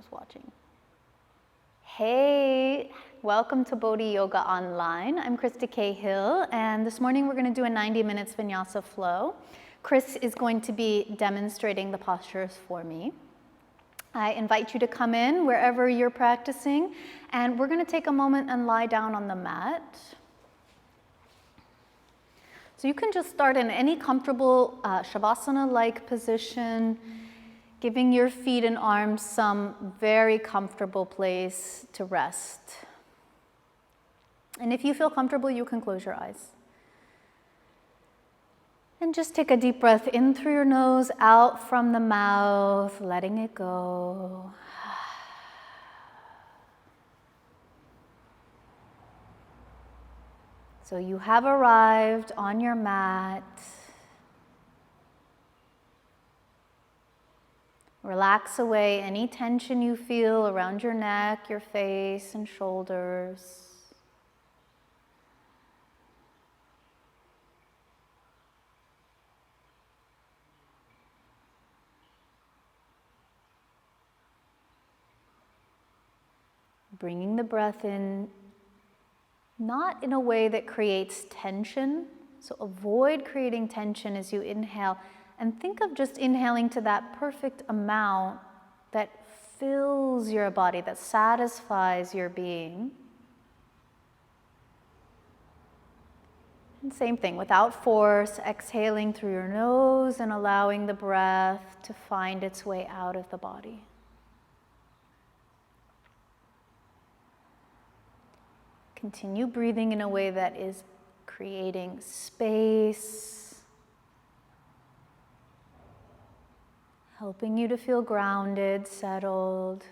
just watching. Hey, welcome to BODHI Yoga Online. I'm Krista Cahill, and this morning we're going to do a 90 minutes vinyasa flow. Chris is going to be demonstrating the postures for me. I invite you to come in wherever you're practicing, and we're going to take a moment and lie down on the mat. So you can just start in any comfortable Shavasana-like position, giving your feet and arms some very comfortable place to rest. And if you feel comfortable, you can close your eyes. And just take a deep breath in through your nose, out from the mouth, letting it go. So you have arrived on your mat. Relax away any tension you feel around your neck, your face, and shoulders. Bringing the breath in, not in a way that creates tension. So avoid creating tension as you inhale. And think of just inhaling to that perfect amount that fills your body, that satisfies your being. And same thing, without force, exhaling through your nose and allowing the breath to find its way out of the body. Continue breathing in a way that is creating space, helping you to feel grounded, settled.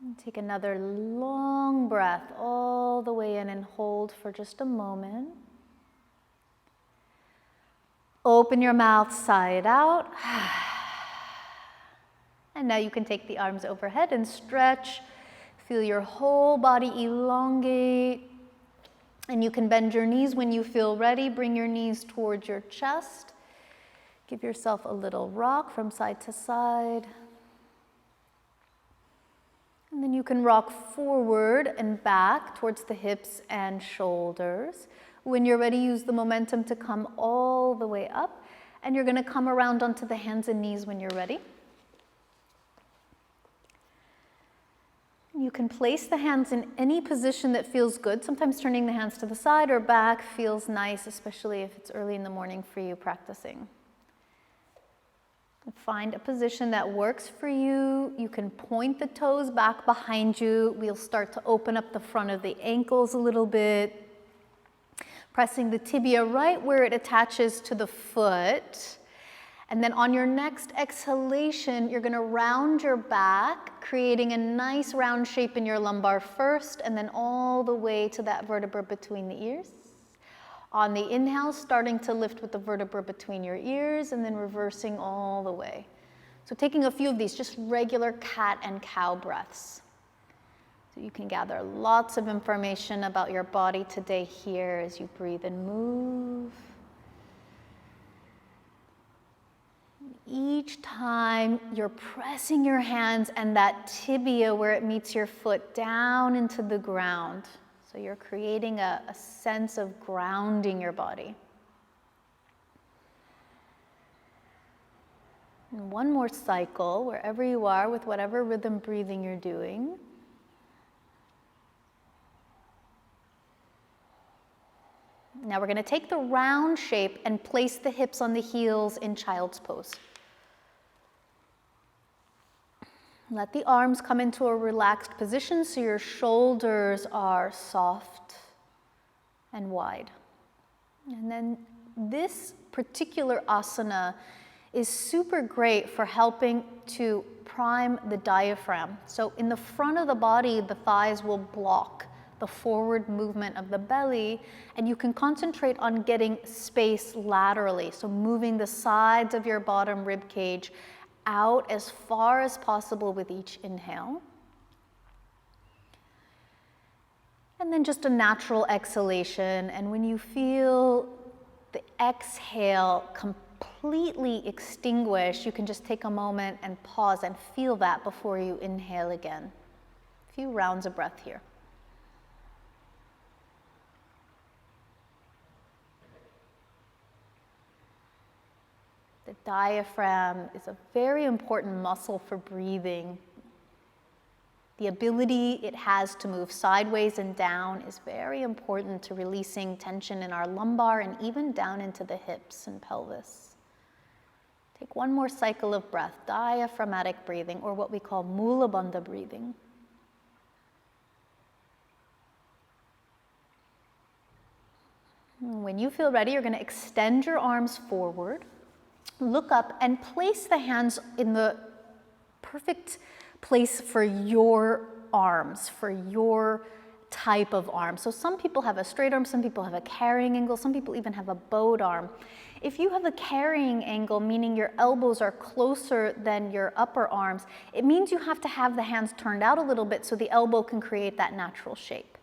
And take another long breath all the way in and hold for just a moment. Open your mouth side out. And now you can take the arms overhead and stretch. Feel your whole body elongate. And you can bend your knees when you feel ready. Bring your knees towards your chest. Give yourself a little rock from side to side. And then you can rock forward and back towards the hips and shoulders. When you're ready, use the momentum to come all the way up. And you're going to come around onto the hands and knees when you're ready. You can place the hands in any position that feels good. Sometimes turning the hands to the side or back feels nice, especially if it's early in the morning for you practicing. Find a position that works for you. You can point the toes back behind you. We'll start to open up the front of the ankles a little bit, pressing the tibia right where it attaches to the foot. And then on your next exhalation, you're going to round your back, creating a nice round shape in your lumbar first, and then all the way to that vertebra between the ears. On the inhale, starting to lift with the vertebra between your ears, and then reversing all the way. So taking a few of these, just regular cat and cow breaths. So you can gather lots of information about your body today here as you breathe and move. Each time you're pressing your hands and that tibia where it meets your foot down into the ground. So you're creating a sense of grounding your body. And one more cycle, wherever you are, with whatever rhythm breathing you're doing. Now we're going to take the round shape and place the hips on the heels in child's pose. Let the arms come into a relaxed position so your shoulders are soft and wide. And then this particular asana is super great for helping to prime the diaphragm. So in the front of the body, the thighs will block the forward movement of the belly, and you can concentrate on getting space laterally. So moving the sides of your bottom rib cage out as far as possible with each inhale. And then just a natural exhalation. And when you feel the exhale completely extinguish, you can just take a moment and pause and feel that before you inhale again. A few rounds of breath here. The diaphragm is a very important muscle for breathing. The ability it has to move sideways and down is very important to releasing tension in our lumbar and even down into the hips and pelvis. Take one more cycle of breath, diaphragmatic breathing, or what we call mula bandha breathing. When you feel ready, you're going to extend your arms forward, look up, and place the hands in the perfect place for your arms, for your type of arm. So some people have a straight arm, some people have a carrying angle, some people even have a bowed arm. If you have a carrying angle, meaning your elbows are closer than your upper arms, it means you have to have the hands turned out a little bit so the elbow can create that natural shape.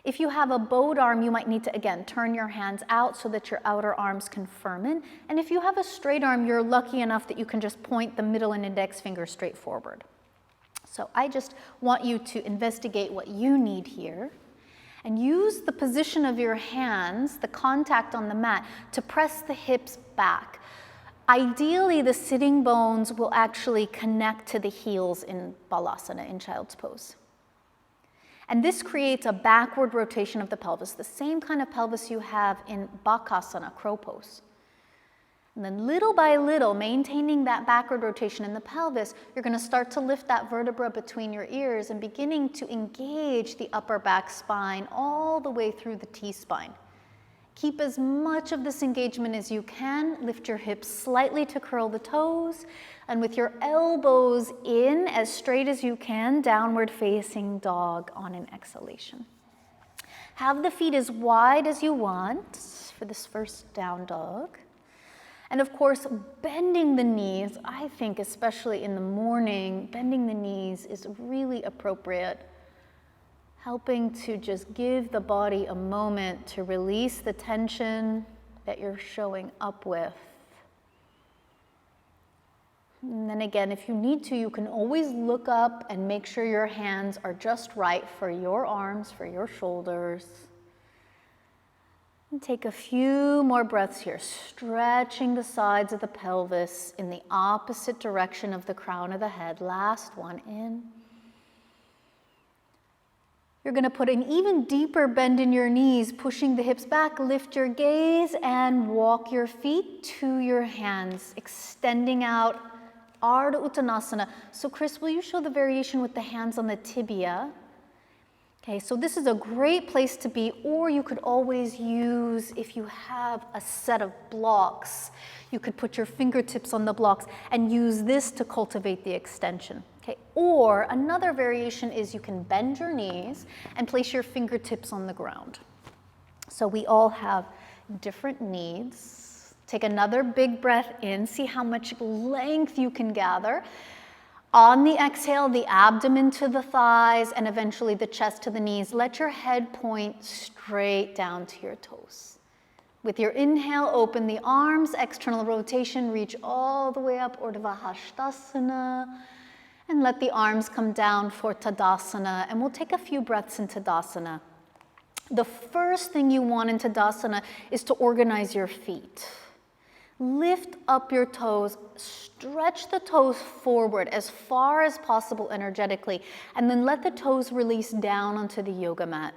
If you have a bowed arm, you might need to, again, turn your hands out so that your outer arms can firm in. And if you have a straight arm, you're lucky enough that you can just point the middle and index finger straight forward. So I just want you to investigate what you need here and use the position of your hands, the contact on the mat, to press the hips back. Ideally, the sitting bones will actually connect to the heels in Balasana, in child's pose. And this creates a backward rotation of the pelvis, the same kind of pelvis you have in Bakasana, crow pose. And then little by little, maintaining that backward rotation in the pelvis, you're going to start to lift that vertebra between your ears and beginning to engage the upper back spine all the way through the T-spine. Keep as much of this engagement as you can. Lift your hips slightly to curl the toes. And with your elbows in as straight as you can, downward facing dog on an exhalation. Have the feet as wide as you want for this first down dog. And of course, bending the knees, I think especially in the morning, bending the knees is really appropriate, helping to just give the body a moment to release the tension that you're showing up with. And then again, if you need to, you can always look up and make sure your hands are just right for your arms, for your shoulders. And take a few more breaths here, stretching the sides of the pelvis in the opposite direction of the crown of the head. Last one, in. You're going to put an even deeper bend in your knees, pushing the hips back. Lift your gaze and walk your feet to your hands, extending out Ardha Uttanasana. So Chris, will you show the variation with the hands on the tibia? Okay, so this is a great place to be, or you could always use, if you have a set of blocks, you could put your fingertips on the blocks and use this to cultivate the extension. Okay, or another variation is you can bend your knees and place your fingertips on the ground. So we all have different needs. Take another big breath in, see how much length you can gather. On the exhale, the abdomen to the thighs and eventually the chest to the knees. Let your head point straight down to your toes. With your inhale, open the arms, external rotation, reach all the way up, Urdhva Hastasana. And let the arms come down for Tadasana. And we'll take a few breaths in Tadasana. The first thing you want in Tadasana is to organize your feet. Lift up your toes, stretch the toes forward as far as possible energetically, and then let the toes release down onto the yoga mat.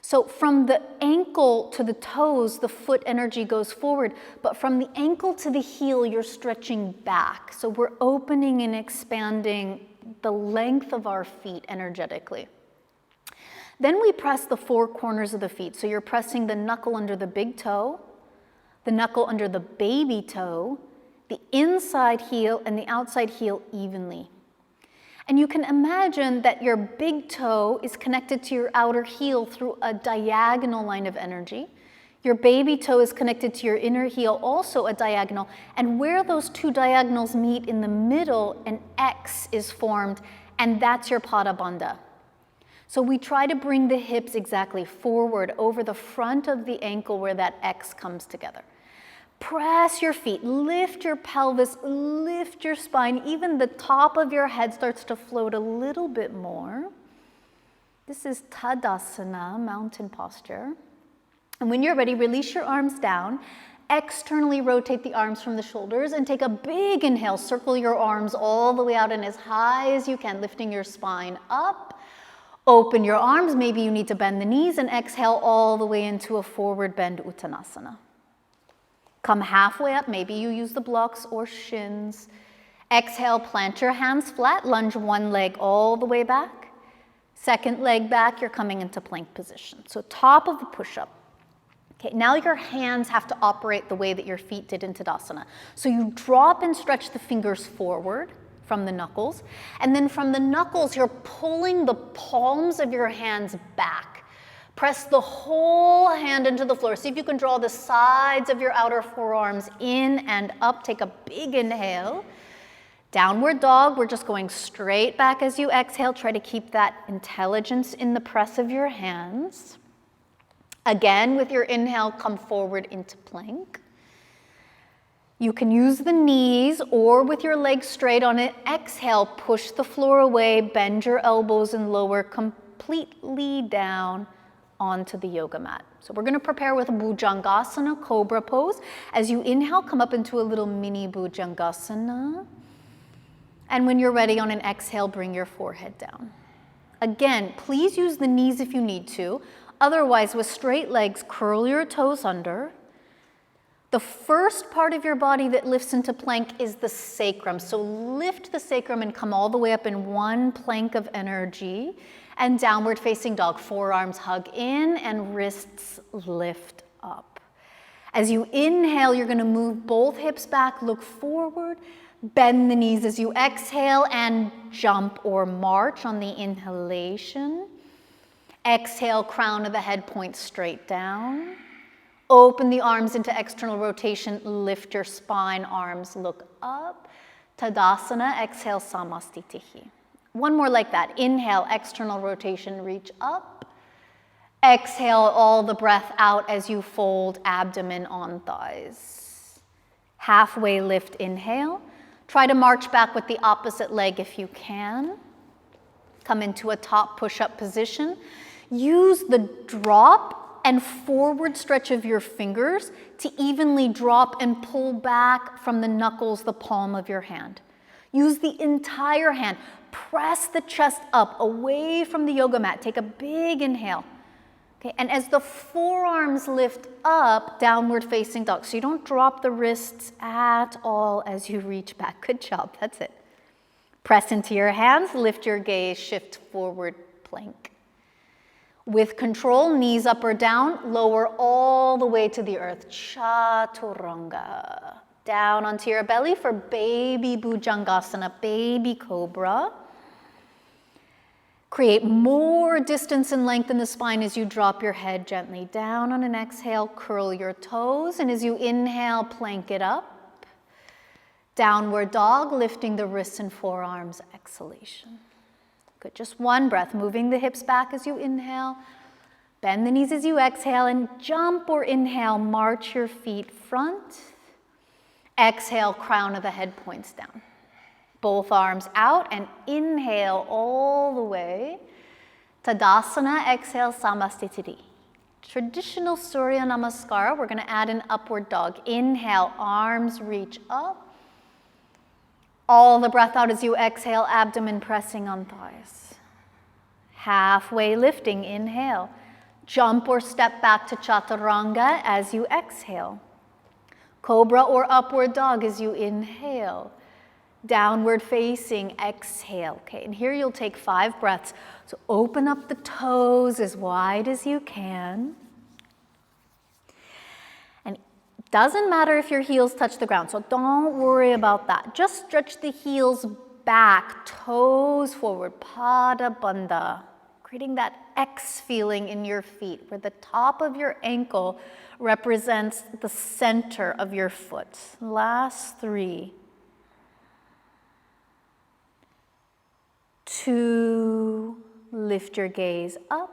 So from the ankle to the toes, the foot energy goes forward, but from the ankle to the heel, you're stretching back. So we're opening and expanding the length of our feet energetically. Then we press the four corners of the feet. So you're pressing the knuckle under the big toe, the knuckle under the baby toe, the inside heel and the outside heel evenly. And you can imagine that your big toe is connected to your outer heel through a diagonal line of energy. Your baby toe is connected to your inner heel, also a diagonal. And where those two diagonals meet in the middle, an X is formed, and that's your Pada Bandha. So we try to bring the hips exactly forward over the front of the ankle where that X comes together. Press your feet, lift your pelvis, lift your spine. Even the top of your head starts to float a little bit more. This is Tadasana, mountain posture. And when you're ready, release your arms down. Externally rotate the arms from the shoulders and take a big inhale. Circle your arms all the way out and as high as you can, lifting your spine up. Open your arms. Maybe you need to bend the knees and exhale all the way into a forward bend Uttanasana. Come halfway up. Maybe you use the blocks or shins. Exhale, plant your hands flat. Lunge one leg all the way back. Second leg back, you're coming into plank position. So top of the push-up. Okay, now your hands have to operate the way that your feet did in Tadasana. So you drop and stretch the fingers forward from the knuckles. And then from the knuckles, you're pulling the palms of your hands back. Press the whole hand into the floor. See if you can draw the sides of your outer forearms in and up. Take a big inhale. Downward dog, we're just going straight back as you exhale. Try to keep that intelligence in the press of your hands. Again, with your inhale, come forward into plank. You can use the knees or with your legs straight on it. Exhale, push the floor away, bend your elbows and lower completely down onto the yoga mat. So we're going to prepare with Bhujangasana, cobra pose. As you inhale, come up into a little mini Bhujangasana. And when you're ready on an exhale, bring your forehead down. Again, please use the knees if you need to. Otherwise, with straight legs, curl your toes under. The first part of your body that lifts into plank is the sacrum. So lift the sacrum and come all the way up in one plank of energy. And downward facing dog, forearms hug in and wrists lift up. As you inhale, you're going to move both hips back, look forward. Bend the knees as you exhale and jump or march on the inhalation. Exhale, crown of the head points straight down. Open the arms into external rotation. Lift your spine, arms look up. Tadasana, exhale, Samastitihi. One more like that. Inhale, external rotation, reach up. Exhale, all the breath out as you fold abdomen on thighs. Halfway lift, inhale. Try to march back with the opposite leg if you can. Come into a top push-up position. Use the drop and forward stretch of your fingers to evenly drop and pull back from the knuckles, the palm of your hand. Use the entire hand. Press the chest up, away from the yoga mat. Take a big inhale. Okay, and as the forearms lift up, downward facing dog. So you don't drop the wrists at all as you reach back. Good job, that's it. Press into your hands, lift your gaze, shift forward, plank. With control, knees up or down, lower all the way to the earth. Chaturanga. Down onto your belly for baby Bhujangasana, baby cobra. Create more distance and length in the spine as you drop your head gently down on an exhale. Curl your toes, and as you inhale, plank it up. Downward dog, lifting the wrists and forearms, exhalation. Good, just one breath, moving the hips back as you inhale. Bend the knees as you exhale, and jump or inhale, march your feet front. Exhale, crown of the head points down. Both arms out and inhale all the way. Tadasana, exhale, Samastitihi. Traditional Surya Namaskara, we're going to add an upward dog. Inhale, arms reach up. All the breath out as you exhale, abdomen pressing on thighs. Halfway lifting, inhale. Jump or step back to Chaturanga as you exhale. Cobra or upward dog as you inhale. Downward facing, exhale. Okay, and here you'll take 5 breaths. So open up the toes as wide as you can. And it doesn't matter if your heels touch the ground, so don't worry about that. Just stretch the heels back, toes forward, Pada Bandha. Creating that X feeling in your feet where the top of your ankle represents the center of your foot. Last 3. 2, Lift your gaze up.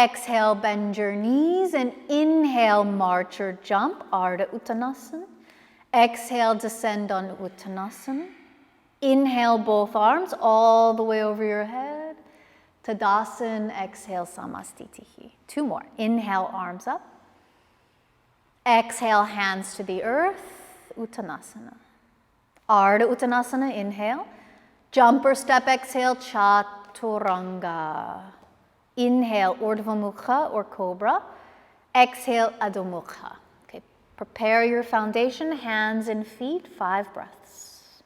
Exhale, bend your knees, and inhale, march or jump, Ardha Uttanasana. Exhale, descend on Uttanasana. Inhale, both arms all the way over your head. Tadasana, exhale, Samastitihi. 2 more. Inhale, arms up. Exhale, hands to the earth, Uttanasana. Ardha Uttanasana, inhale. Jump or step, exhale, Chaturanga. Inhale, Urdhva Mukha or Cobra. Exhale, Adho Mukha. Okay, prepare your foundation, hands and feet, 5 breaths.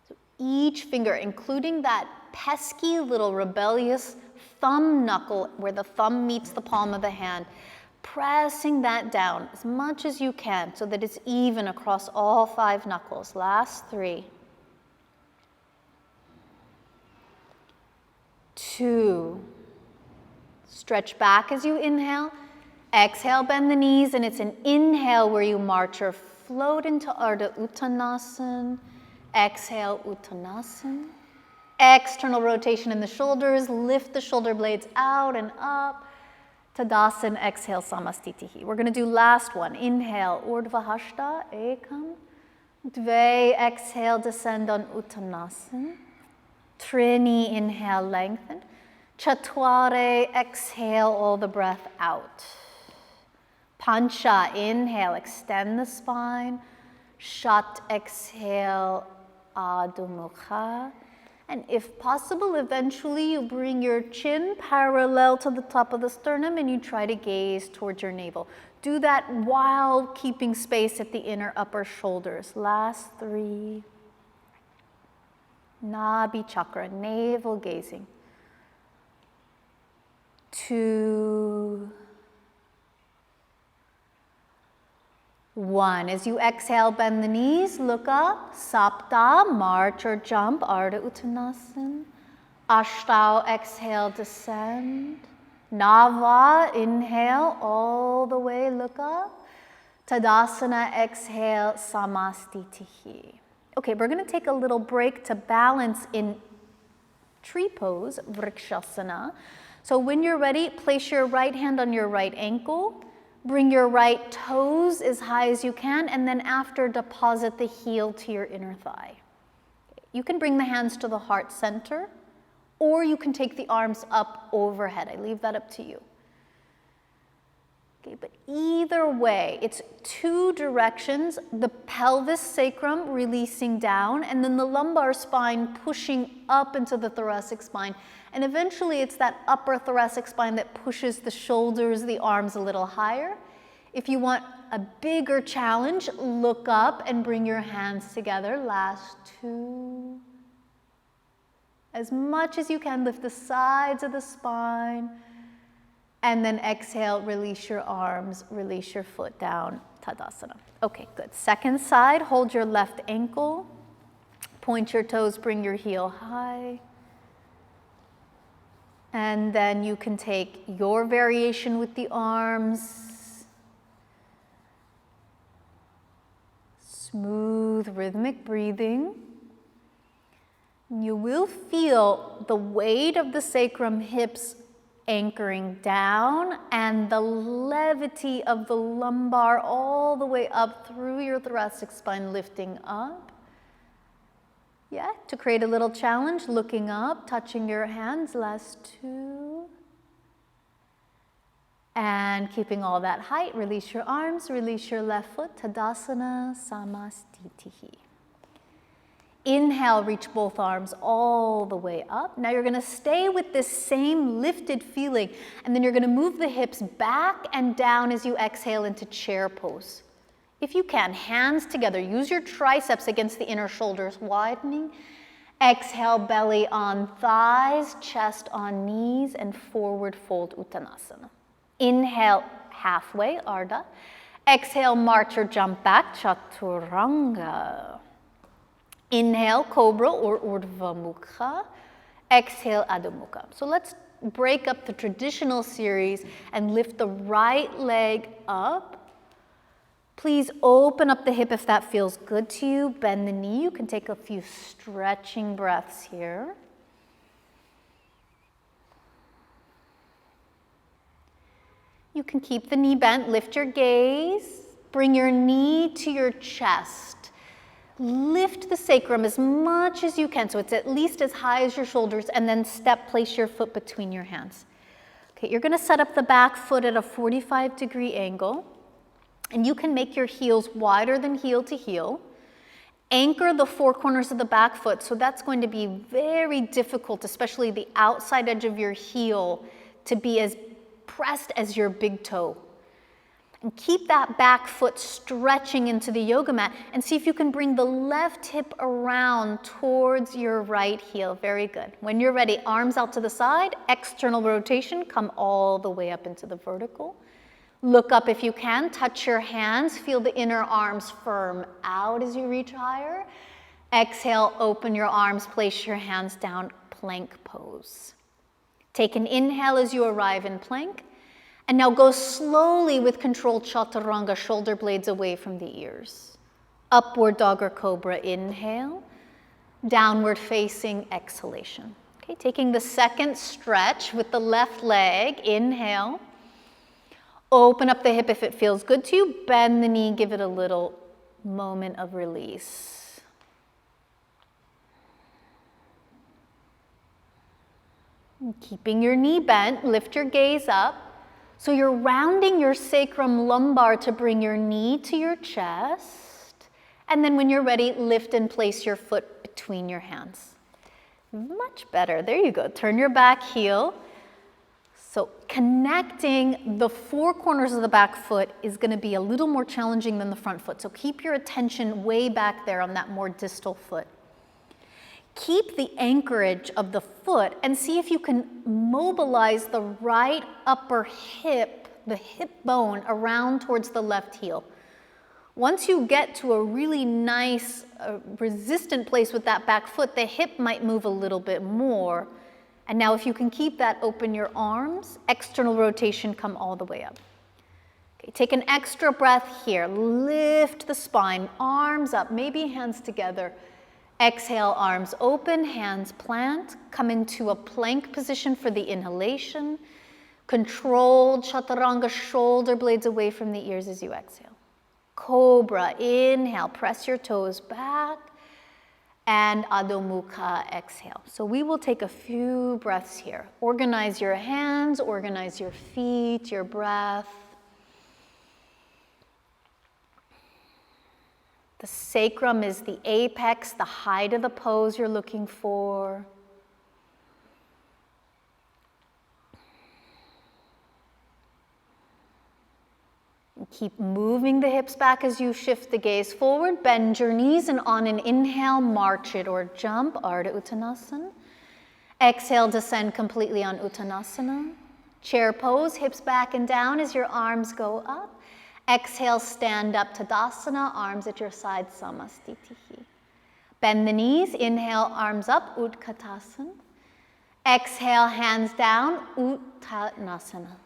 So each finger, including that pesky little rebellious thumb knuckle where the thumb meets the palm of the hand, pressing that down as much as you can so that it's even across all 5 knuckles. Last 3. 2. Stretch back as you inhale. Exhale, bend the knees, and it's an inhale where you march or float into Ardha Uttanasana. Exhale, Uttanasana. External rotation in the shoulders. Lift the shoulder blades out and up. Tadasana, exhale, Samastitihi. We're going to do last one. Inhale, Urdhva Hasta, Ekam. Dve, exhale, descend on Uttanasana. Trini, inhale, lengthen. Chatvare, exhale, all the breath out. Pancha, inhale, extend the spine. Shat, exhale, Adho Mukha. And if possible, eventually you bring your chin parallel to the top of the sternum and you try to gaze towards your navel. Do that while keeping space at the inner upper shoulders. Last 3. Nabhi chakra, navel gazing. 2. 1. As you exhale, bend the knees, look up. Sapta, march or jump, Ardha Uttanasana. Ashtau, exhale, descend. Nava, inhale, all the way, look up. Tadasana, exhale, Samastitihi. Okay, we're going to take a little break to balance in tree pose, Vrikshasana. So when you're ready, place your right hand on your right ankle. Bring your right toes as high as you can, and then after, deposit the heel to your inner thigh. You can bring the hands to the heart center, or you can take the arms up overhead. I leave that up to you. Okay, but either way, it's 2 directions, the pelvis sacrum releasing down, and then the lumbar spine pushing up into the thoracic spine. And eventually it's that upper thoracic spine that pushes the shoulders, the arms a little higher. If you want a bigger challenge, look up and bring your hands together. Last 2. As much as you can, lift the sides of the spine. And then exhale, release your arms, release your foot down, Tadasana. Okay, good. Second side, hold your left ankle. Point your toes, bring your heel high. And then you can take your variation with the arms. Smooth, rhythmic breathing. You will feel the weight of the sacrum, hips anchoring down, and the levity of the lumbar all the way up through your thoracic spine, lifting up. Yeah, to create a little challenge, looking up, touching your hands, last 2. And keeping all that height, release your arms, release your left foot, Tadasana, Samastitihi. Inhale, reach both arms all the way up. Now you're gonna stay with this same lifted feeling, and then you're gonna move the hips back and down as you exhale into chair pose. If you can, hands together, use your triceps against the inner shoulders, widening. Exhale, belly on thighs, chest on knees, and forward fold Uttanasana. Inhale, halfway, Ardha. Exhale, march or jump back, Chaturanga. Inhale, Cobra or Urdhva Mukha. Exhale, Adho Mukha. So let's break up the traditional series and lift the right leg up. Please open up the hip if that feels good to you. Bend the knee. You can take a few stretching breaths here. You can keep the knee bent, lift your gaze, bring your knee to your chest. Lift the sacrum as much as you can, so it's at least as high as your shoulders, and then place your foot between your hands. Okay, you're gonna set up the back foot at a 45-degree angle, and you can make your heels wider than heel to heel. Anchor the four corners of the back foot, so that's going to be very difficult, especially the outside edge of your heel, to be as pressed as your big toe. And keep that back foot stretching into the yoga mat, and see if you can bring the left hip around towards your right heel. Very good. When you're ready, arms out to the side, external rotation, come all the way up into the vertical. Look up if you can, touch your hands, feel the inner arms firm out as you reach higher. Exhale, open your arms, place your hands down, plank pose. Take an inhale as you arrive in plank. And now go slowly with controlled chaturanga, shoulder blades away from the ears. Upward dog or cobra, inhale. Downward facing, exhalation. Okay, taking the second stretch with the left leg, inhale. Open up the hip if it feels good to you. Bend the knee, give it a little moment of release. And keeping your knee bent, lift your gaze up. So you're rounding your sacrum lumbar to bring your knee to your chest. And then when you're ready, lift and place your foot between your hands. Much better. There you go. Turn your back heel. So connecting the four corners of the back foot is going to be a little more challenging than the front foot. So keep your attention way back there on that more distal foot. Keep the anchorage of the foot and see if you can mobilize the right upper hip, the hip bone, around towards the left heel. Once you get to a really nice, resistant place with that back foot, the hip might move a little bit more. And now if you can keep that, open your arms, external rotation, come all the way up. Okay, take an extra breath here. Lift the spine, arms up, maybe hands together. Exhale, arms open, hands plant. Come into a plank position for the inhalation. Controlled chaturanga, shoulder blades away from the ears as you exhale. Cobra, inhale, press your toes back. And Adho Mukha, exhale. So we will take a few breaths here. Organize your hands, organize your feet, your breath. The sacrum is the apex, the height of the pose you're looking for. And keep moving the hips back as you shift the gaze forward. Bend your knees, and on an inhale, march it or jump, Ardha Uttanasana. Exhale, descend completely on Uttanasana. Chair pose, hips back and down as your arms go up. Exhale, stand up, Tadasana, arms at your side, Samastitihi. Bend the knees, inhale, arms up, Utkatasana. Exhale, hands down, Uttanasana.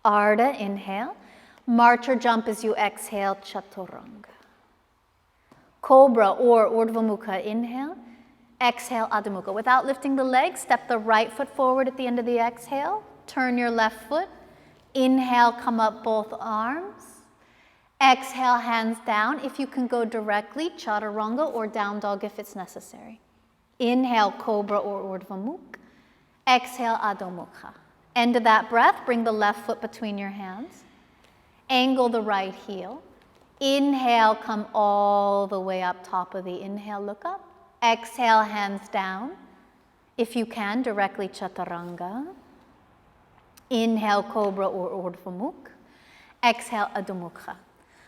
Ardha, inhale. March or jump as you exhale, Chaturanga. Cobra or Urdhva Mukha, inhale. Exhale, Adho Mukha. Without lifting the legs, step the right foot forward at the end of the exhale. Turn your left foot. Inhale, come up both arms. Exhale, hands down. If you can go directly, Chaturanga or down dog if it's necessary. Inhale, Cobra or Urdhva Mukha. Exhale, Adho Mukha. End of that breath, bring the left foot between your hands. Angle the right heel. Inhale, come all the way up, top of the inhale, look up. Exhale, hands down. If you can, directly Chaturanga. Inhale, Cobra or Urdhva Mukha. Exhale, Adho Mukha.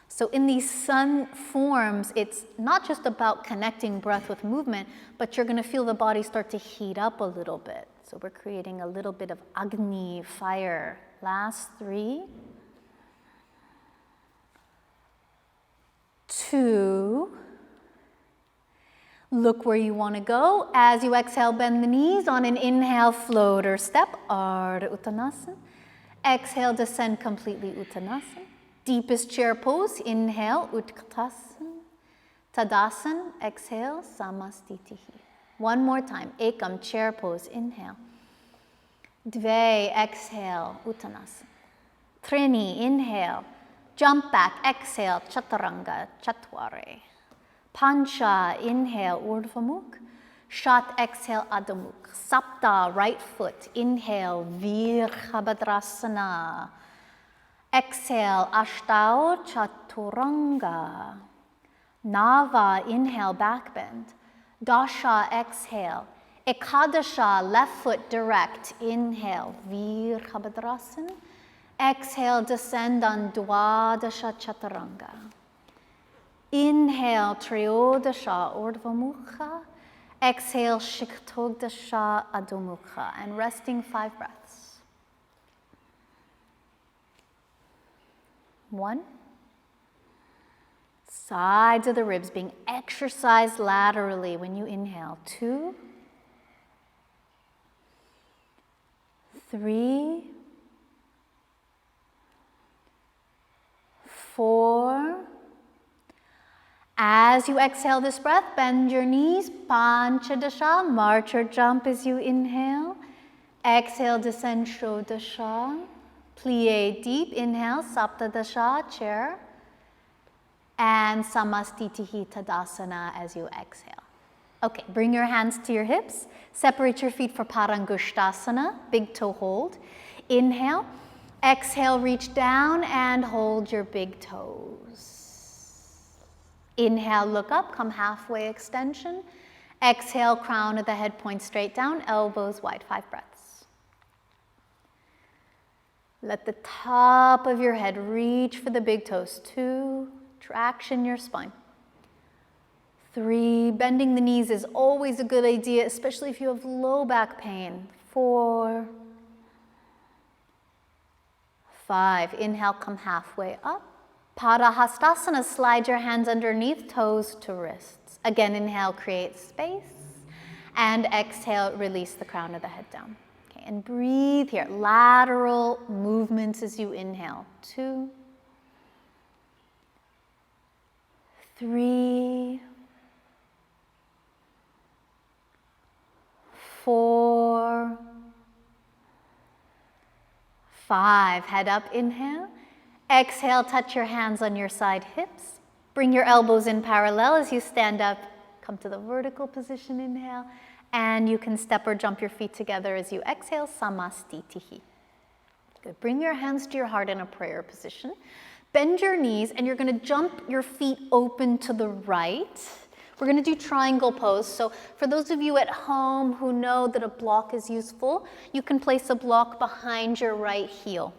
So in these sun forms, it's not just about connecting breath with movement, but you're going to feel the body start to heat up a little bit. So we're creating a little bit of Agni, fire. Last 3, 2. Look where you want to go. As you exhale, bend the knees. On an inhale, float or step, Ardha Uttanasana. Exhale, descend completely, Uttanasana. Deepest chair pose, inhale, Utkatasana. Tadasana, exhale, Samastitihi. One more time, Ekam, chair pose, inhale. Dve, exhale, Uttanasana. Trini, inhale. Jump back, exhale, chaturanga, chatware. Pancha, inhale, Urdhva Mukh. Shat, exhale, Adho Mukh. Sapta, right foot, inhale, Virabhadrasana. Exhale, Ashtau, chaturanga. Nava, inhale, back bend. Dasha, exhale. Ekadasha, left foot direct, inhale, Virabhadrasana. Exhale, descend on Dwadasha Chaturanga. Inhale, Triyodasha Urdhva Mukha. Exhale, Shiktogdasha Adho Mukha. And resting 5 breaths. 1. Sides of the ribs being exercised laterally when you inhale. 2. 3. 4. As you exhale this breath, bend your knees, Panchadasha, march or jump as you inhale. Exhale, descend, Shodasha. Plie deep, inhale, Saptadasha, chair. And Samastitihi Tadasana as you exhale. Okay, bring your hands to your hips. Separate your feet for Parangushtasana, big toe hold. Inhale. Exhale, reach down and hold your big toes. Inhale, look up, come halfway extension. Exhale, crown of the head points straight down, elbows wide, 5 breaths. Let the top of your head reach for the big toes. 2, traction your spine. 3, bending the knees is always a good idea, especially if you have low back pain. 4, 5, inhale, come halfway up. Padahastasana, slide your hands underneath, toes to wrists. Again, inhale, create space. And exhale, release the crown of the head down. Okay, and breathe here. Lateral movements as you inhale. 2, 3, 4, 5, head up, inhale. Exhale, touch your hands on your side hips. Bring your elbows in parallel as you stand up. Come to the vertical position, inhale. And you can step or jump your feet together as you exhale, Samastitihi. Good, bring your hands to your heart in a prayer position. Bend your knees and you're gonna jump your feet open to the right. We're going to do triangle pose. So for those of you at home who know that a block is useful, you can place a block behind your right heel.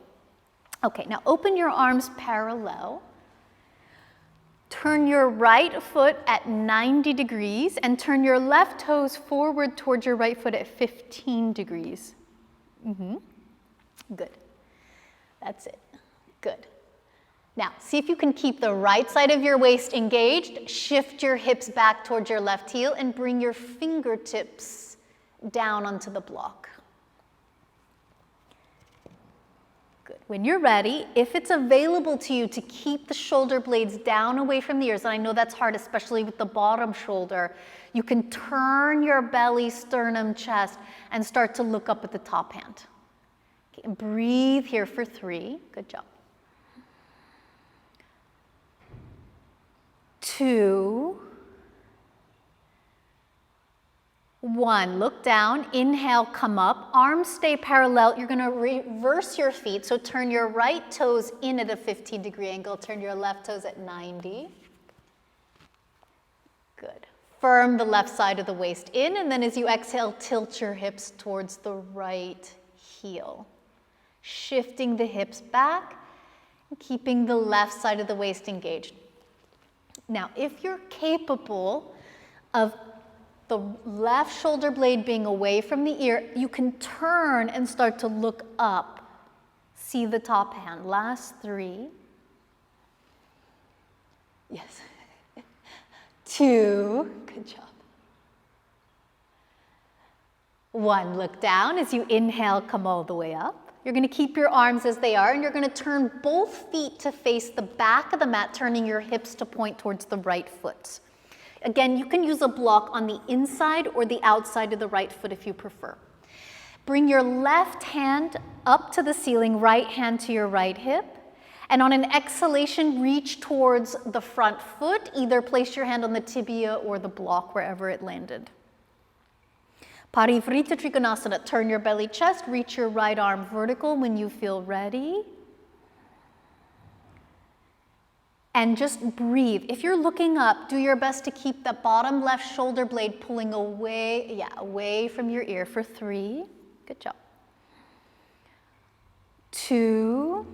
Okay, now open your arms parallel. Turn your right foot at 90 degrees and turn your left toes forward towards your right foot at 15 degrees. Good. That's it. Good. Now, see if you can keep the right side of your waist engaged. Shift your hips back towards your left heel and bring your fingertips down onto the block. Good. When you're ready, if it's available to you to keep the shoulder blades down away from the ears, and I know that's hard, especially with the bottom shoulder, you can turn your belly, sternum, chest, and start to look up at the top hand. Okay, and breathe here for 3. Good job. 2, 1, look down, inhale, come up, arms stay parallel. You're gonna reverse your feet, so turn your right toes in at a 15-degree angle, turn your left toes at 90. Good. Firm the left side of the waist in, and then as you exhale, tilt your hips towards the right heel. Shifting the hips back, and keeping the left side of the waist engaged. Now, if you're capable of the left shoulder blade being away from the ear, you can turn and start to look up. See the top hand. Last 3. Yes. 2. Good job. 1, look down. As you inhale, come all the way up. You're going to keep your arms as they are, and you're going to turn both feet to face the back of the mat, turning your hips to point towards the right foot. Again, you can use a block on the inside or the outside of the right foot if you prefer. Bring your left hand up to the ceiling, right hand to your right hip. And on an exhalation, reach towards the front foot. Either place your hand on the tibia or the block, wherever it landed. Parivrita Trikonasana, turn your belly chest, reach your right arm vertical when you feel ready. And just breathe. If you're looking up, do your best to keep the bottom left shoulder blade pulling away from your ear for 3. Good job. 2,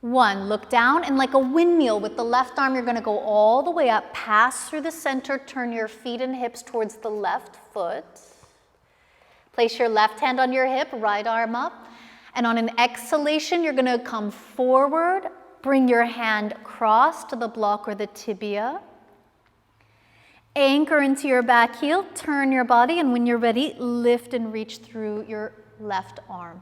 1. Look down, and like a windmill with the left arm, you're going to go all the way up, pass through the center, turn your feet and hips towards the left foot. Place your left hand on your hip, right arm up. And on an exhalation, you're going to come forward, bring your hand across to the block or the tibia. Anchor into your back heel, turn your body, and when you're ready, lift and reach through your left arm.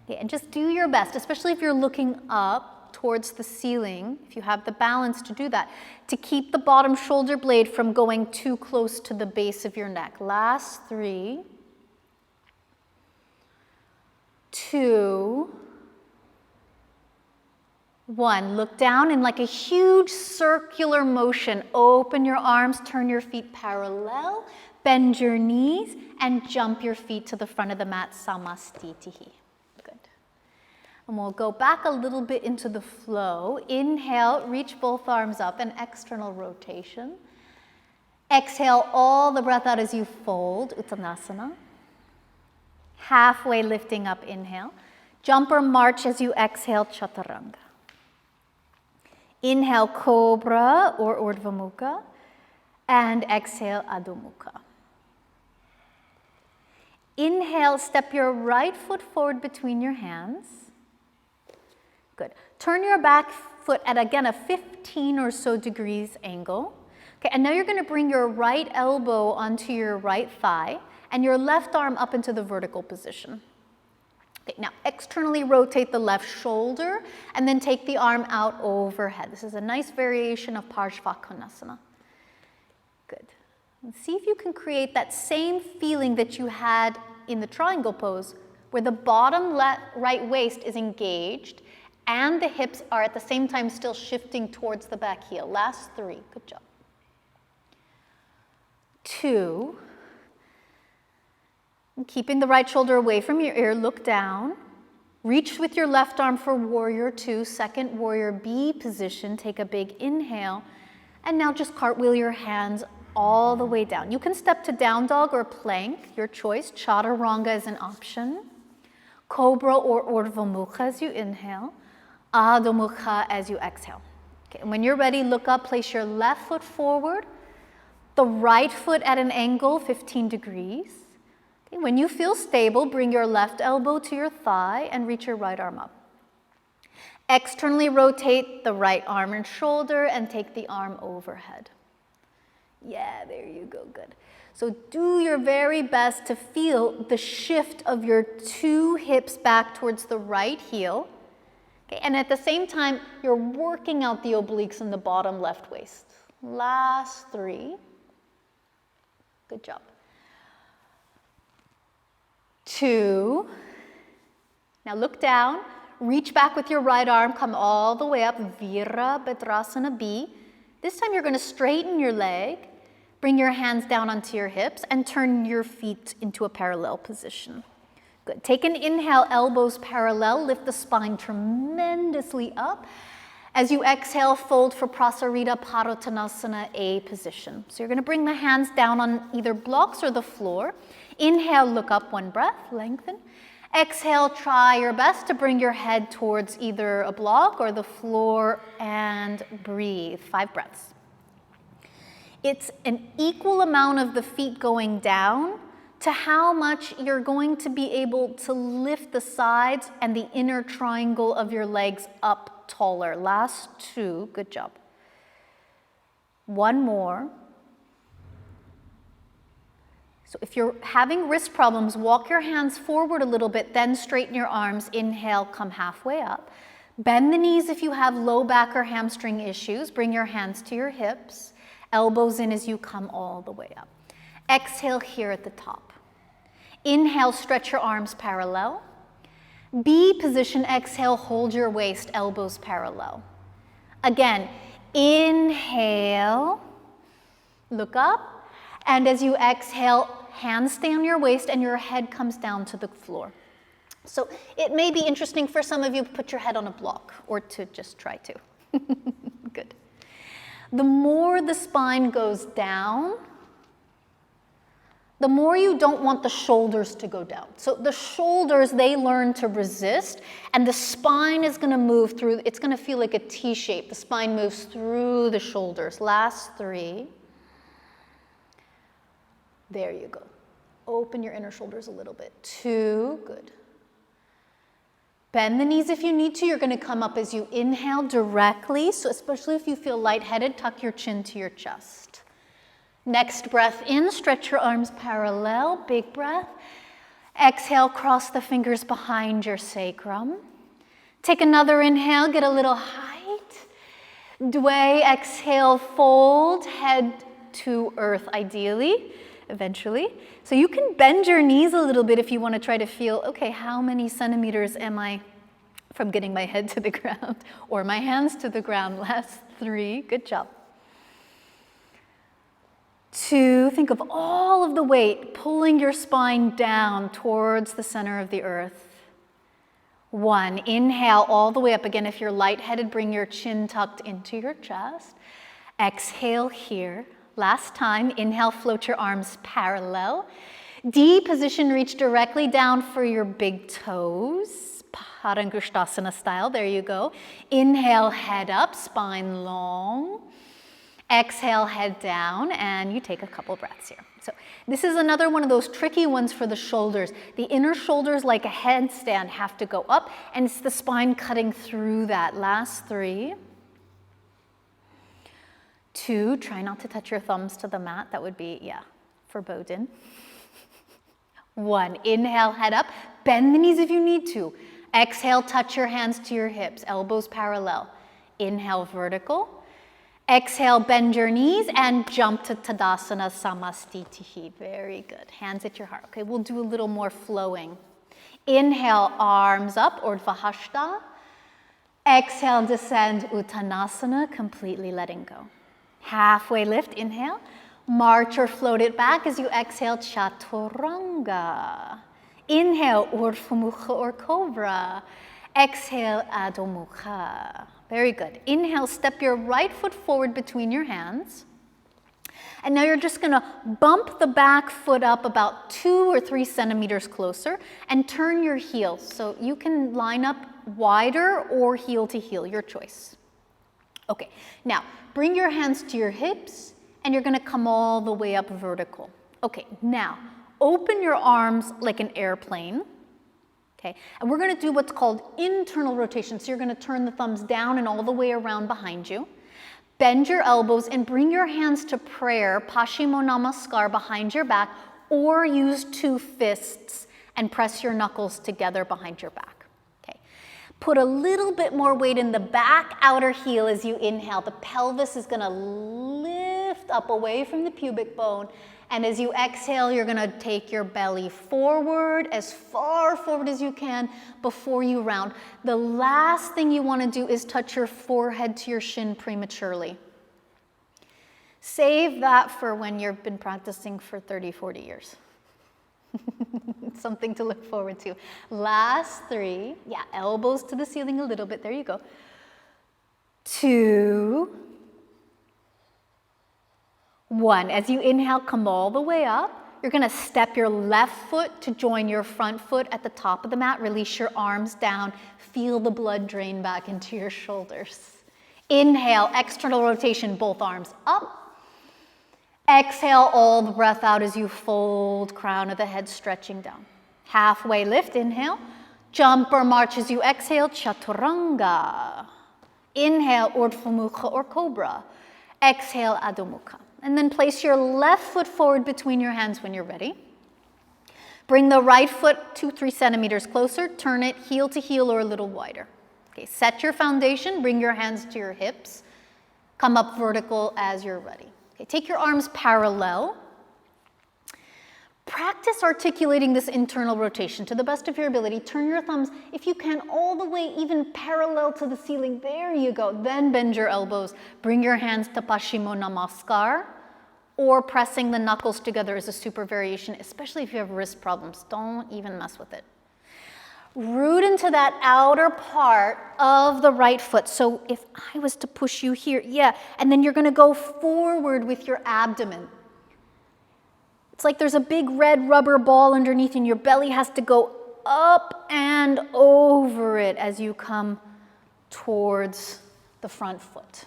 Okay, and just do your best, especially if you're looking up towards the ceiling, if you have the balance to do that, to keep the bottom shoulder blade from going too close to the base of your neck. Last 3, 2, 1. Look down in like a huge circular motion. Open your arms, turn your feet parallel, bend your knees, and jump your feet to the front of the mat, Samastitihi. Good. And we'll go back a little bit into the flow. Inhale, reach both arms up, an external rotation. Exhale all the breath out as you fold, Uttanasana. Halfway lifting up, inhale. Jump or march as you exhale, Chaturanga. Inhale, Cobra or Urdhva Mukha, and exhale, Adho Mukha. Inhale, step your right foot forward between your hands. Good. Turn your back foot at, again, a 15 or so degrees angle. Okay, and now you're going to bring your right elbow onto your right thigh and your left arm up into the vertical position. Okay, now externally rotate the left shoulder and then take the arm out overhead. This is a nice variation of Parshvakonasana. Good. And see if you can create that same feeling that you had in the triangle pose, where the bottom right waist is engaged and the hips are at the same time still shifting towards the back heel. Last 3. Good job. 2. Keeping the right shoulder away from your ear, look down. Reach with your left arm for warrior 2, second warrior B position. Take a big inhale. And now just cartwheel your hands all the way down. You can step to down dog or plank, your choice. Chaturanga is an option. Cobra or Urdhva Mukha as you inhale. Adho Mukha as you exhale. Okay, and when you're ready, look up, place your left foot forward. The right foot at an angle, 15 degrees. When you feel stable, bring your left elbow to your thigh and reach your right arm up. Externally rotate the right arm and shoulder and take the arm overhead. Yeah, there you go, good. So do your very best to feel the shift of your 2 hips back towards the right heel. Okay, and at the same time, you're working out the obliques in the bottom left waist. Last 3. Good job. 2. Now look down, reach back with your right arm, come all the way up, Virabhadrasana B. This time you're going to straighten your leg, bring your hands down onto your hips, and turn your feet into a parallel position. Good. Take an inhale, elbows parallel, lift the spine tremendously up. As you exhale, fold for Prasarita Parottanasana A position. So you're going to bring the hands down on either blocks or the floor. Inhale, look up, 1 breath, lengthen. Exhale, try your best to bring your head towards either a block or the floor and breathe. 5 breaths. It's an equal amount of the feet going down to how much you're going to be able to lift the sides and the inner triangle of your legs up taller. Last 2, good job. 1 more. So if you're having wrist problems, walk your hands forward a little bit, then straighten your arms. Inhale, come halfway up. Bend the knees if you have low back or hamstring issues. Bring your hands to your hips. Elbows in as you come all the way up. Exhale here at the top. Inhale, stretch your arms parallel. B position, exhale, hold your waist, elbows parallel. Again, inhale, look up, and as you exhale, hands stay on your waist and your head comes down to the floor. So it may be interesting for some of you to put your head on a block or to just try to. Good. The more the spine goes down, the more you don't want the shoulders to go down. So the shoulders, they learn to resist, and the spine is going to move through. It's going to feel like a T shape. The spine moves through the shoulders. Last 3. There you go. Open your inner shoulders a little bit. 2, good. Bend the knees if you need to. You're going to come up as you inhale directly. So especially if you feel lightheaded, tuck your chin to your chest. Next breath in, stretch your arms parallel, big breath. Exhale, cross the fingers behind your sacrum. Take another inhale, get a little height. Dway, exhale, fold, head to earth ideally, eventually. So you can bend your knees a little bit if you want to try to feel, okay, how many centimeters am I from getting my head to the ground or my hands to the ground? Last 3, good job. 2, think of all of the weight pulling your spine down towards the center of the earth. 1, inhale all the way up. Again, if you're lightheaded, bring your chin tucked into your chest. Exhale here. Last time, inhale, float your arms parallel. D position, reach directly down for your big toes. Parangushtasana style, there you go. Inhale, head up, spine long. Exhale, head down, and you take a couple breaths here. So this is another one of those tricky ones for the shoulders. The inner shoulders, like a headstand, have to go up, and it's the spine cutting through that. Last 3. 2, try not to touch your thumbs to the mat. That would be, forbidden. 1, inhale, head up. Bend the knees if you need to. Exhale, touch your hands to your hips, elbows parallel. Inhale, vertical. Exhale, bend your knees and jump to Tadasana Samastitihi. Very good. Hands at your heart. Okay, we'll do a little more flowing. Inhale, arms up, Urdhva Hasta. Exhale, descend Uttanasana, completely letting go. Halfway lift, inhale. March or float it back as you exhale, Chaturanga. Inhale, Urdhva Mukha or Cobra. Exhale, Adho Mukha. Very good. Inhale, step your right foot forward between your hands. And now you're just going to bump the back foot up about 2 or 3 centimeters closer and turn your heel. So you can line up wider or heel to heel, your choice. Okay, now bring your hands to your hips and you're going to come all the way up vertical. Okay, now open your arms like an airplane. Okay, and we're going to do what's called internal rotation. So you're going to turn the thumbs down and all the way around behind you. Bend your elbows and bring your hands to prayer, Paschimottanasana Namaskar, behind your back, or use 2 fists and press your knuckles together behind your back. Okay. Put a little bit more weight in the back outer heel as you inhale. The pelvis is going to lift up away from the pubic bone. And as you exhale, you're going to take your belly forward, as far forward as you can before you round. The last thing you want to do is touch your forehead to your shin prematurely. Save that for when you've been practicing for 30, 40 years. Something to look forward to. Last 3. Yeah, elbows to the ceiling a little bit. There you go. 2. 1, as you inhale, come all the way up. You're going to step your left foot to join your front foot at the top of the mat. Release your arms down. Feel the blood drain back into your shoulders. Inhale, external rotation, both arms up. Exhale, all the breath out as you fold, crown of the head stretching down. Halfway lift, inhale. Jump or march as you exhale, Chaturanga. Inhale, Urdhva Mukha or Cobra. Exhale, Adho Mukha. And then place your left foot forward between your hands when you're ready. Bring the right foot 2-3 centimeters closer. Turn it heel to heel or a little wider. Okay, set your foundation. Bring your hands to your hips. Come up vertical as you're ready. Okay, take your arms parallel. Practice articulating this internal rotation to the best of your ability. Turn your thumbs, if you can, all the way even parallel to the ceiling. There you go. Then bend your elbows. Bring your hands to Paschimottanasana Namaskar, or pressing the knuckles together is a super variation, especially if you have wrist problems. Don't even mess with it. Root into that outer part of the right foot. So if I was to push you here, yeah, and then you're going to go forward with your abdomen. It's like there's a big red rubber ball underneath and your belly has to go up and over it as you come towards the front foot.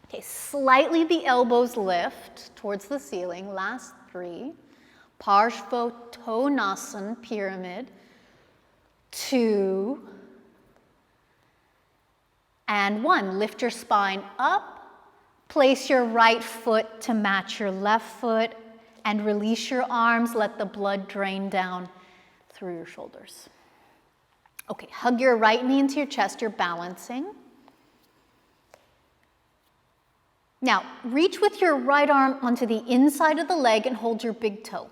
Okay, slightly the elbows lift towards the ceiling. Last 3. Parshvottanasana, pyramid. 2. And 1. Lift your spine up. Place your right foot to match your left foot. And release your arms, let the blood drain down through your shoulders. Okay, hug your right knee into your chest, you're balancing. Now, reach with your right arm onto the inside of the leg and hold your big toe.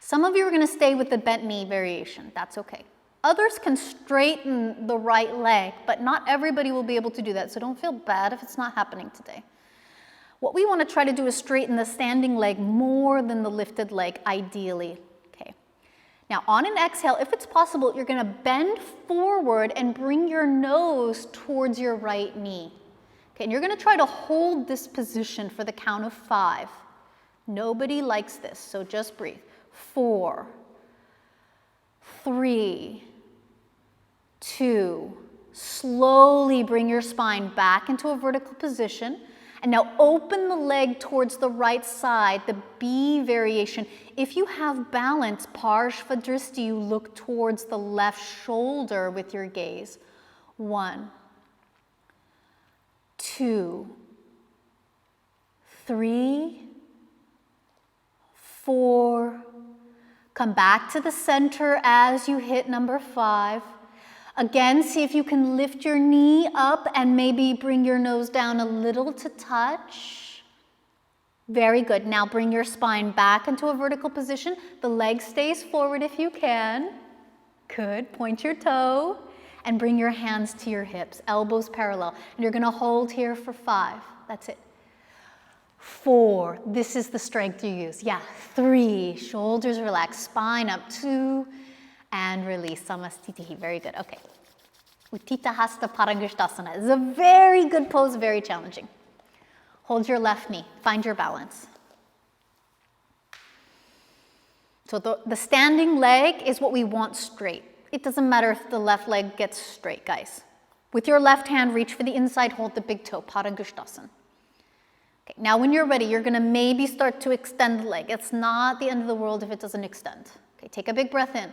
Some of you are going to stay with the bent knee variation, that's okay. Others can straighten the right leg, but not everybody will be able to do that, so don't feel bad if it's not happening today. What we want to try to do is straighten the standing leg more than the lifted leg, ideally. Okay. Now, on an exhale, if it's possible, you're going to bend forward and bring your nose towards your right knee. Okay, and you're going to try to hold this position for the count of 5. Nobody likes this, so just breathe. 4, 3, 2. Slowly bring your spine back into a vertical position. And now open the leg towards the right side, the B variation. If you have balance, Parshvadristi, you look towards the left shoulder with your gaze. 1, 2, 3, 4. Come back to the center as you hit number 5. Again, see if you can lift your knee up and maybe bring your nose down a little to touch. Very good. Now bring your spine back into a vertical position. The leg stays forward if you can. Good. Point your toe and bring your hands to your hips, elbows parallel. And you're going to hold here for 5. That's it. 4. This is the strength you use. Yeah. 3. Shoulders relax, spine up. 2. And release, Samastitihi. Very good. Okay. Uttita Hasta Paragrushtasana is a very good pose, very challenging. Hold your left knee. Find your balance. So the standing leg is what we want straight. It doesn't matter if the left leg gets straight, guys. With your left hand, reach for the inside, hold the big toe, Paragrushtasana. Okay, now when you're ready, you're going to maybe start to extend the leg. It's not the end of the world if it doesn't extend. Okay, take a big breath in.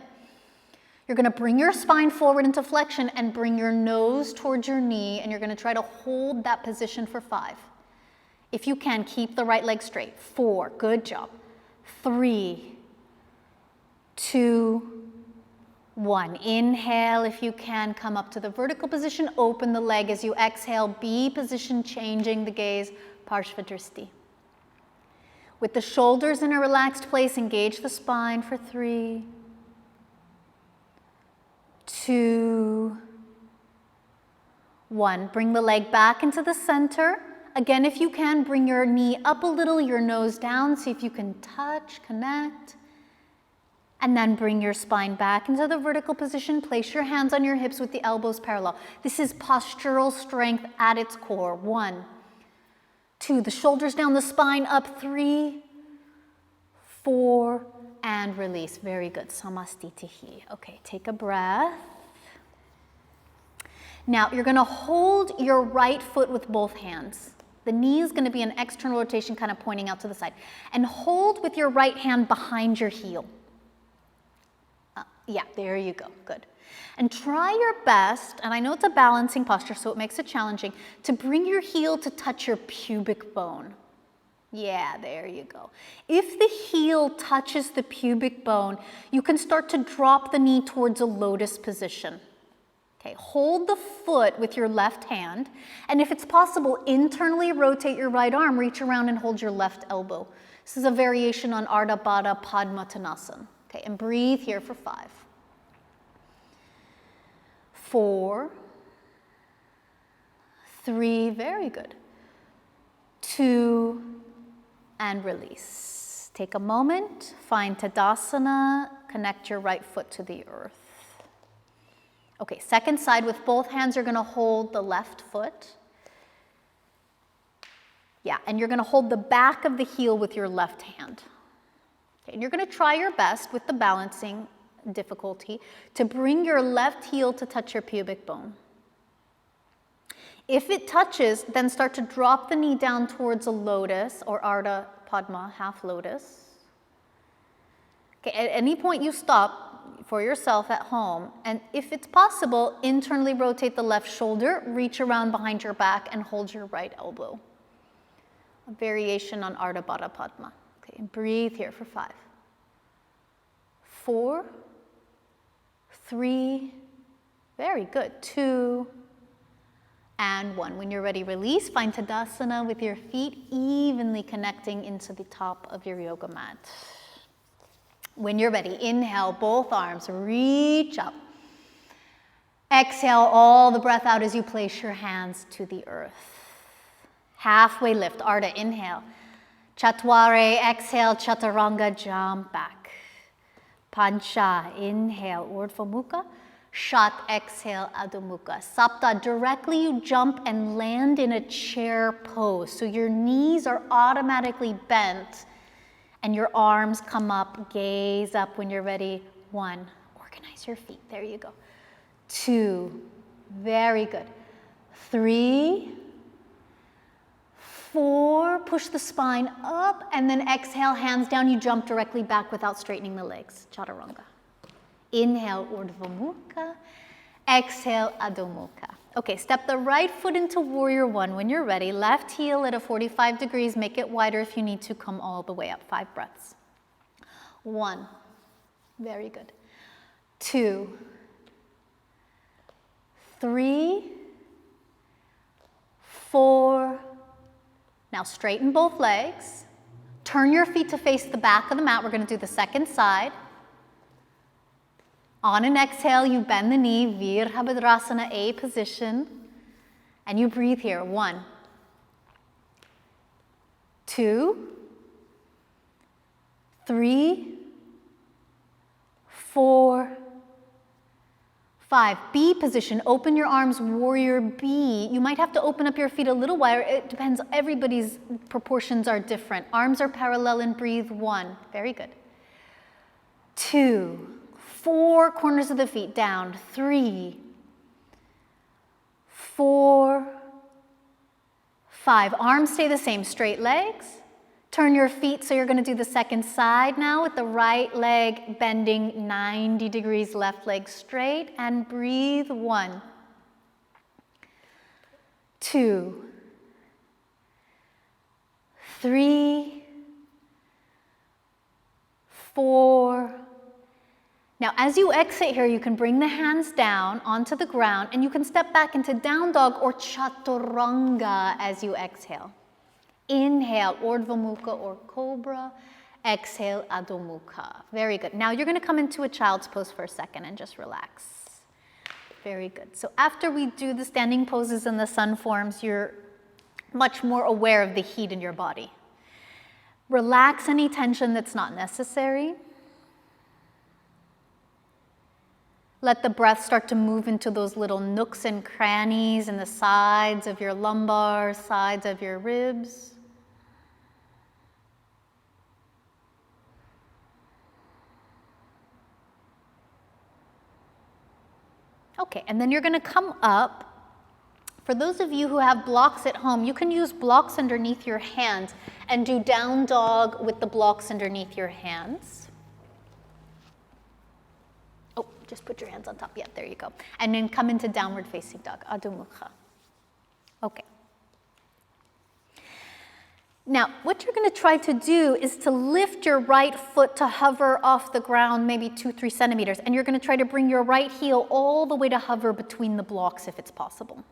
You're going to bring your spine forward into flexion and bring your nose towards your knee, and you're going to try to hold that position for 5. If you can, keep the right leg straight. 4, good job. 3, 2, 1. Inhale if you can, come up to the vertical position, open the leg as you exhale, B position, changing the gaze, Parshvadristi. With the shoulders in a relaxed place, engage the spine for 3, 2, 1. Bring the leg back into the center. Again, if you can, bring your knee up a little, your nose down. See if you can touch, connect. And then bring your spine back into the vertical position. Place your hands on your hips with the elbows parallel. This is postural strength at its core. 1, 2. The shoulders down, the spine up. 3, 4, and release. Very good. Samastitihi. Okay, take a breath. Now, you're going to hold your right foot with both hands. The knee is going to be an external rotation, kind of pointing out to the side. And hold with your right hand behind your heel. Yeah, there you go. Good. And try your best, and I know it's a balancing posture, so it makes it challenging, to bring your heel to touch your pubic bone. Yeah, there you go. If the heel touches the pubic bone, you can start to drop the knee towards a lotus position. Okay, hold the foot with your left hand, and if it's possible, internally rotate your right arm, reach around and hold your left elbow. This is a variation on Ardha Baddha Padmatanasana. Okay, and breathe here for 5, 4, 3, very good, 2, and release. Take a moment, find Tadasana, connect your right foot to the earth. Okay, second side, with both hands, you're gonna hold the left foot. Yeah, and you're gonna hold the back of the heel with your left hand. Okay, and you're gonna try your best with the balancing difficulty to bring your left heel to touch your pubic bone. If it touches, then start to drop the knee down towards a lotus or Ardha Padma, half lotus. Okay, at any point you stop for yourself at home, and if it's possible, internally rotate the left shoulder, reach around behind your back and hold your right elbow. A variation on Ardha Baddha Padma. Okay, and breathe here for 5, 4, 3, very good, 2, and 1. When you're ready, release. Find Tadasana with your feet evenly connecting into the top of your yoga mat. When you're ready, inhale, both arms, reach up. Exhale all the breath out as you place your hands to the earth. Halfway lift, Ardha, inhale. Chatware, exhale, Chaturanga, jump back. Pancha, inhale, Urdhva Mukha. Shat, exhale, Adho Mukha. Sapta, directly you jump and land in a chair pose. So your knees are automatically bent and your arms come up, gaze up when you're ready. 1, organize your feet, there you go. 2, very good. 3, 4, push the spine up, and then exhale, hands down, you jump directly back without straightening the legs, Chaturanga. Inhale, Urdhva Mukha. Exhale, Adho Mukha. Okay, step the right foot into Warrior 1 when you're ready. Left heel at a 45 degrees, make it wider if you need to, come all the way up. 5 breaths. 1, very good. 2, 3, 4, now straighten both legs. Turn your feet to face the back of the mat. We're gonna do the second side. On an exhale, you bend the knee, Virabhadrasana, A position, and you breathe here. 1, 2, 3, 4, 5. B position, open your arms, Warrior B. You might have to open up your feet a little wider. It depends, everybody's proportions are different. Arms are parallel and breathe. 1, very good. 2, 4 corners of the feet down. 3, 4, 5. Arms stay the same, straight legs. Turn your feet, so you're going to do the second side now with the right leg bending 90 degrees, left leg straight, and breathe. 1, 2, 3, 4. Now, as you exit here, you can bring the hands down onto the ground, and you can step back into down dog or chaturanga as you exhale. Inhale, Urdhva Mukha or cobra. Exhale, Adho Mukha. Very good. Now you're going to come into a child's pose for a second and just relax. Very good. So after we do the standing poses and the sun forms, you're much more aware of the heat in your body. Relax any tension that's not necessary. Let the breath start to move into those little nooks and crannies in the sides of your lumbar, sides of your ribs. Okay, and then you're going to come up. For those of you who have blocks at home, you can use blocks underneath your hands and do down dog with the blocks underneath your hands. Oh, just put your hands on top. Yeah, there you go. And then come into downward facing dog, Adho Mukha. Okay. Now, what you're going to try to do is to lift your right foot to hover off the ground maybe 2-3 centimeters, and you're going to try to bring your right heel all the way to hover between the blocks if it's possible.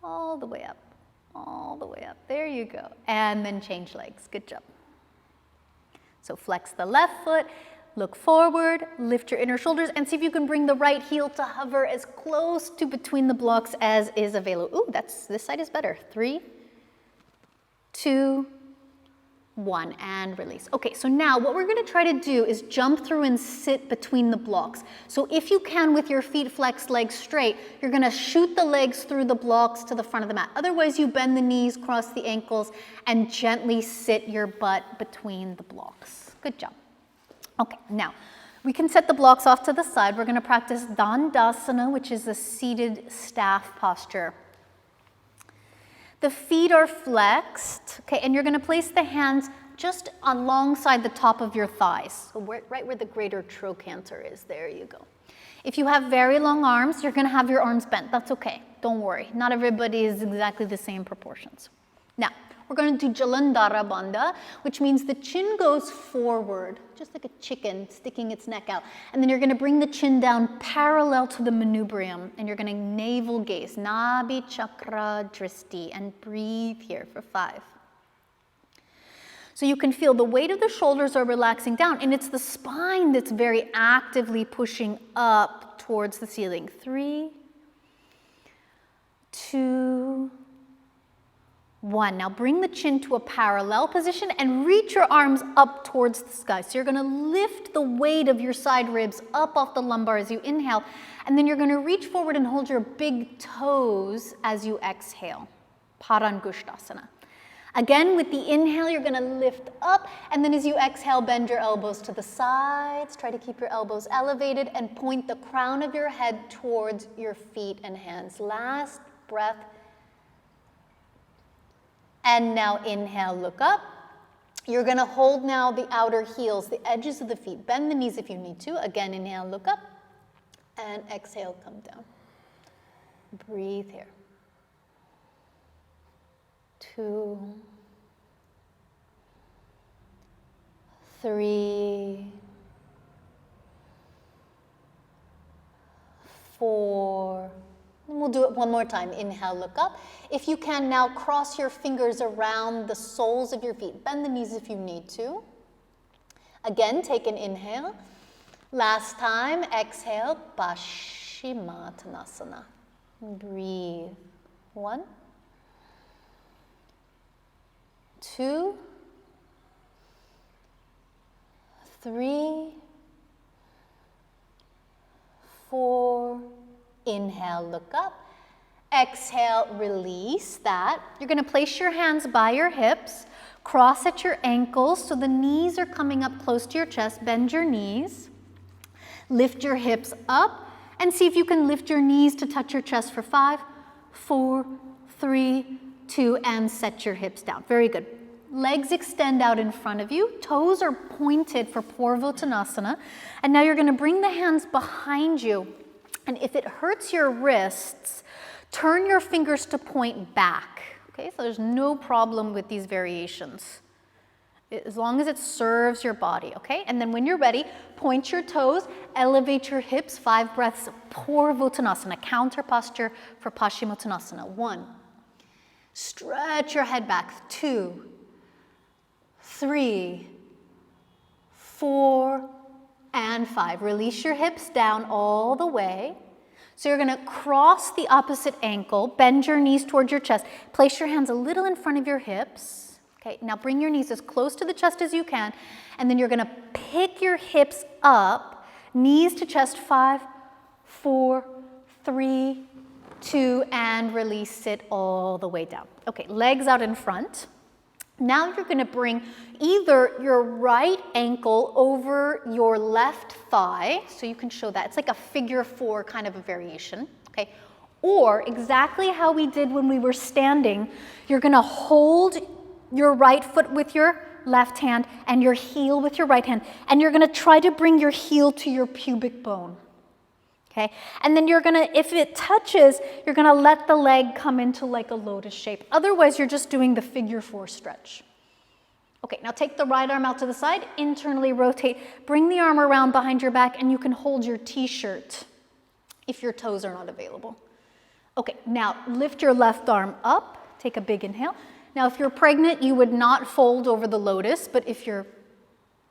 All the way up, all the way up. There you go. And then change legs. Good job. So flex the left foot, look forward, lift your inner shoulders, and see if you can bring the right heel to hover as close to between the blocks as is available. Ooh, this side is better. 3, 2, 1, and release. Okay, so now what we're going to try to do is jump through and sit between the blocks. So if you can, with your feet flexed, legs straight, you're going to shoot the legs through the blocks to the front of the mat. Otherwise, you bend the knees, cross the ankles, and gently sit your butt between the blocks. Good job. Okay, now we can set the blocks off to the side. We're going to practice Dandasana, which is a seated staff posture. The feet are flexed, okay, and you're going to place the hands just alongside the top of your thighs, so right where the greater trochanter is. There you go. If you have very long arms, you're going to have your arms bent. That's okay. Don't worry. Not everybody is exactly the same proportions. Now, we're going to do Jalandhara Bandha, which means the chin goes forward, just like a chicken sticking its neck out. And then you're going to bring the chin down parallel to the manubrium, and you're going to navel gaze, Nabhi Chakra Dristi, and breathe here for 5. So you can feel the weight of the shoulders are relaxing down, and it's the spine that's very actively pushing up towards the ceiling. 3, 2, 1. Now bring the chin to a parallel position and reach your arms up towards the sky. So you're going to lift the weight of your side ribs up off the lumbar as you inhale, and then you're going to reach forward and hold your big toes as you exhale. Parangushtasana. Again, with the inhale, you're going to lift up, and then as you exhale, bend your elbows to the sides. Try to keep your elbows elevated and point the crown of your head towards your feet and hands. Last breath. And now inhale, look up. You're going to hold now the outer heels, the edges of the feet. Bend the knees if you need to. Again, inhale, look up. And exhale, come down. Breathe here. 2, 3, 4. And we'll do it one more time. Inhale, look up. If you can, now cross your fingers around the soles of your feet. Bend the knees if you need to. Again, take an inhale. Last time, exhale, Paschimottanasana. Breathe. 1, 2, 3, 4. Inhale, look up. Exhale, release that. You're going to place your hands by your hips, cross at your ankles so the knees are coming up close to your chest. Bend your knees. Lift your hips up and see if you can lift your knees to touch your chest for 5, 4, 3, 2, and set your hips down. Very good. Legs extend out in front of you. Toes are pointed for Purvottanasana. And now you're going to bring the hands behind you. And if it hurts your wrists, turn your fingers to point back. Okay, so there's no problem with these variations, as long as it serves your body, okay? And then when you're ready, point your toes, elevate your hips, 5 breaths, Purvottanasana, counter posture for Paschimottanasana. 1, stretch your head back. 2, 3, 4, and 5. Release your hips down all the way. So you're going to cross the opposite ankle, bend your knees towards your chest, place your hands a little in front of your hips. Okay, now bring your knees as close to the chest as you can, and then you're going to pick your hips up, knees to chest, 5, 4, 3, 2, and release it all the way down. Okay, legs out in front. Now you're going to bring either your right ankle over your left thigh, so you can show that. It's like a figure 4 kind of a variation, okay? Or exactly how we did when we were standing, you're going to hold your right foot with your left hand and your heel with your right hand, and you're going to try to bring your heel to your pubic bone, okay? okay? And then you're gonna, if it touches, you're gonna let the leg come into like a lotus shape. Otherwise, you're just doing the figure 4 stretch. Okay, now take the right arm out to the side, internally rotate, bring the arm around behind your back, and you can hold your t-shirt if your toes are not available. Okay, now lift your left arm up, take a big inhale. Now if you're pregnant, you would not fold over the lotus, but if you're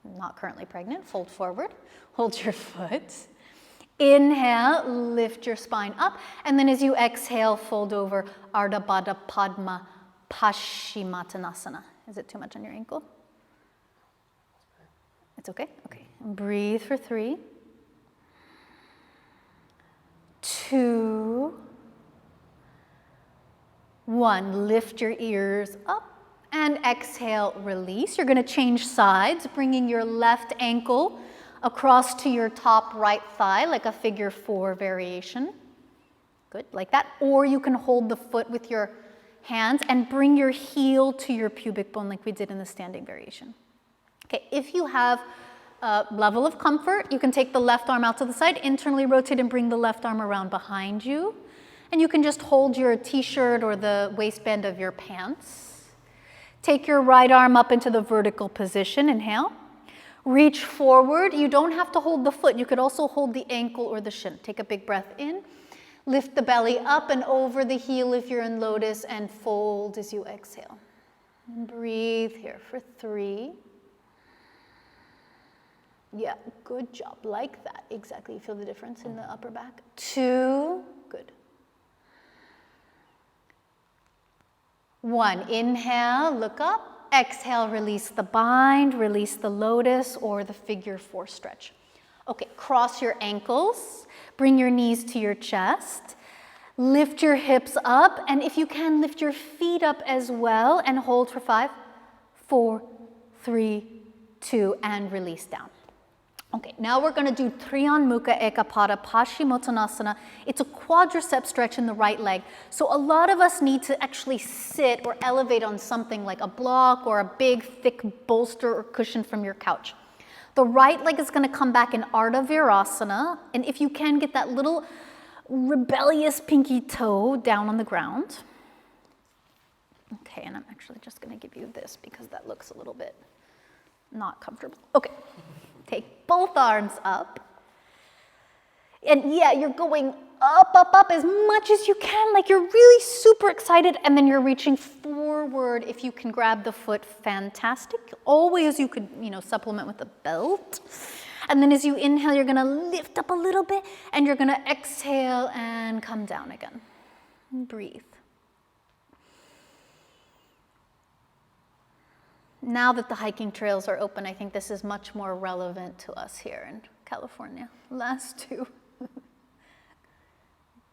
not currently pregnant, fold forward, hold your foot. Inhale, lift your spine up, and then as you exhale, fold over Ardha Baddha Padma Paschimottanasana. Is it too much on your ankle? It's okay? Okay. And breathe for 3, 2, 1. Lift your ears up and exhale, release. You're going to change sides, bringing your left ankle across to your top right thigh, like a figure 4 variation. Good, like that. Or you can hold the foot with your hands and bring your heel to your pubic bone like we did in the standing variation. Okay, if you have a level of comfort, you can take the left arm out to the side, internally rotate and bring the left arm around behind you. And you can just hold your t-shirt or the waistband of your pants. Take your right arm up into the vertical position, inhale. Reach forward, you don't have to hold the foot, you could also hold the ankle or the shin. Take a big breath in. Lift the belly up and over the heel if you're in lotus, and fold as you exhale. And breathe here for 3. Yeah, good job, like that. Exactly, you feel the difference in the upper back. 2, good. 1, inhale, look up. Exhale, release the bind, release the lotus or the figure 4 stretch. Okay, cross your ankles, bring your knees to your chest, lift your hips up, and if you can, lift your feet up as well, and hold for 5, 4, 3, 2, and release down. Okay, now we're gonna do Triyan Mukha Ekapada Paschimottanasana. It's a quadricep stretch in the right leg. So a lot of us need to actually sit or elevate on something like a block or a big thick bolster or cushion from your couch. The right leg is gonna come back in Ardha Virasana, and if you can, get that little rebellious pinky toe down on the ground. Okay, and I'm actually just gonna give you this because that looks a little bit not comfortable. Okay. Take both arms up. And yeah, you're going up, up, up as much as you can, like you're really super excited, and then you're reaching forward. If you can grab the foot, fantastic. Always you could, supplement with a belt. And then as you inhale, you're gonna lift up a little bit, and you're gonna exhale and come down again. And breathe. Now that the hiking trails are open, I think this is much more relevant to us here in California. Last 2.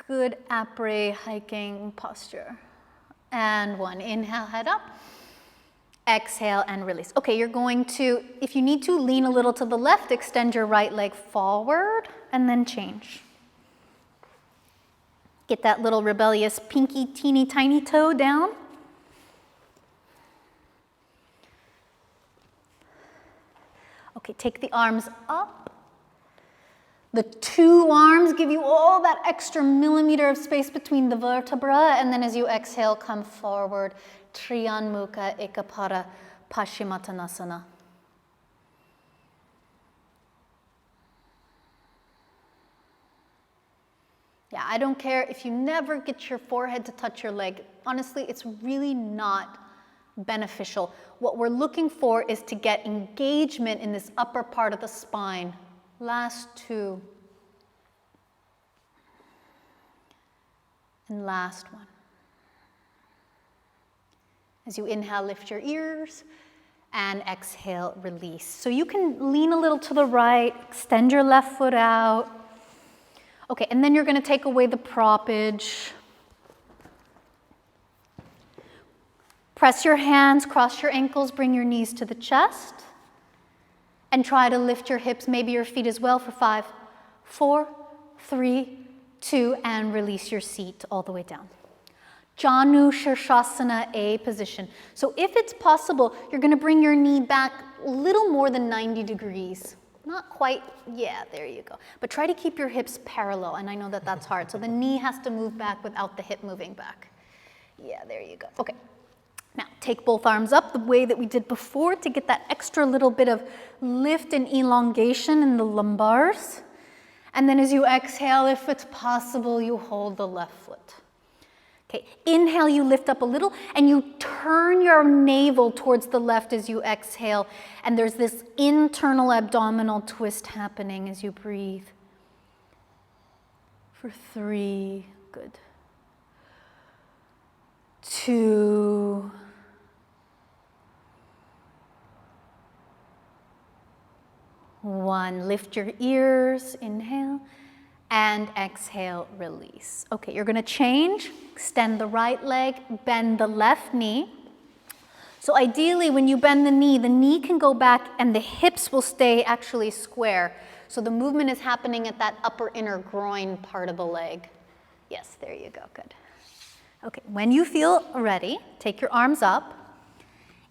Good après hiking posture. And 1, inhale, head up. Exhale and release. Okay, you're going to, if you need to, lean a little to the left, extend your right leg forward, and then change. Get that little rebellious pinky, teeny, tiny toe down. Okay, take the arms up. The 2 arms give you all that extra millimeter of space between the vertebra, and then as you exhale, come forward. Triyan Mukha Ekapada Paschimottanasana. Yeah, I don't care if you never get your forehead to touch your leg. Honestly, it's really not beneficial. What we're looking for is to get engagement in this upper part of the spine. Last 2. And last 1. As you inhale, lift your ears, and exhale, release. So you can lean a little to the right, extend your left foot out. Okay, and then you're gonna take away the proppage. Press your hands, cross your ankles, bring your knees to the chest, and try to lift your hips, maybe your feet as well, for 5, 4, 3, 2, and release your seat all the way down. Janu Shirshasana A position. So if it's possible, you're gonna bring your knee back a little more than 90 degrees. Not quite, yeah, there you go. But try to keep your hips parallel, and I know that that's hard. So the knee has to move back without the hip moving back. Yeah, there you go. Okay. Now, take both arms up the way that we did before to get that extra little bit of lift and elongation in the lumbars. And then as you exhale, if it's possible, you hold the left foot. Okay, inhale, you lift up a little, and you turn your navel towards the left as you exhale, and there's this internal abdominal twist happening as you breathe. For 3, good. 2, 1. Lift your ears, inhale, and exhale, release. Okay, you're gonna change, extend the right leg, bend the left knee. So ideally, when you bend the knee can go back and the hips will stay actually square. So the movement is happening at that upper inner groin part of the leg. Yes, there you go, good. Okay, when you feel ready, take your arms up.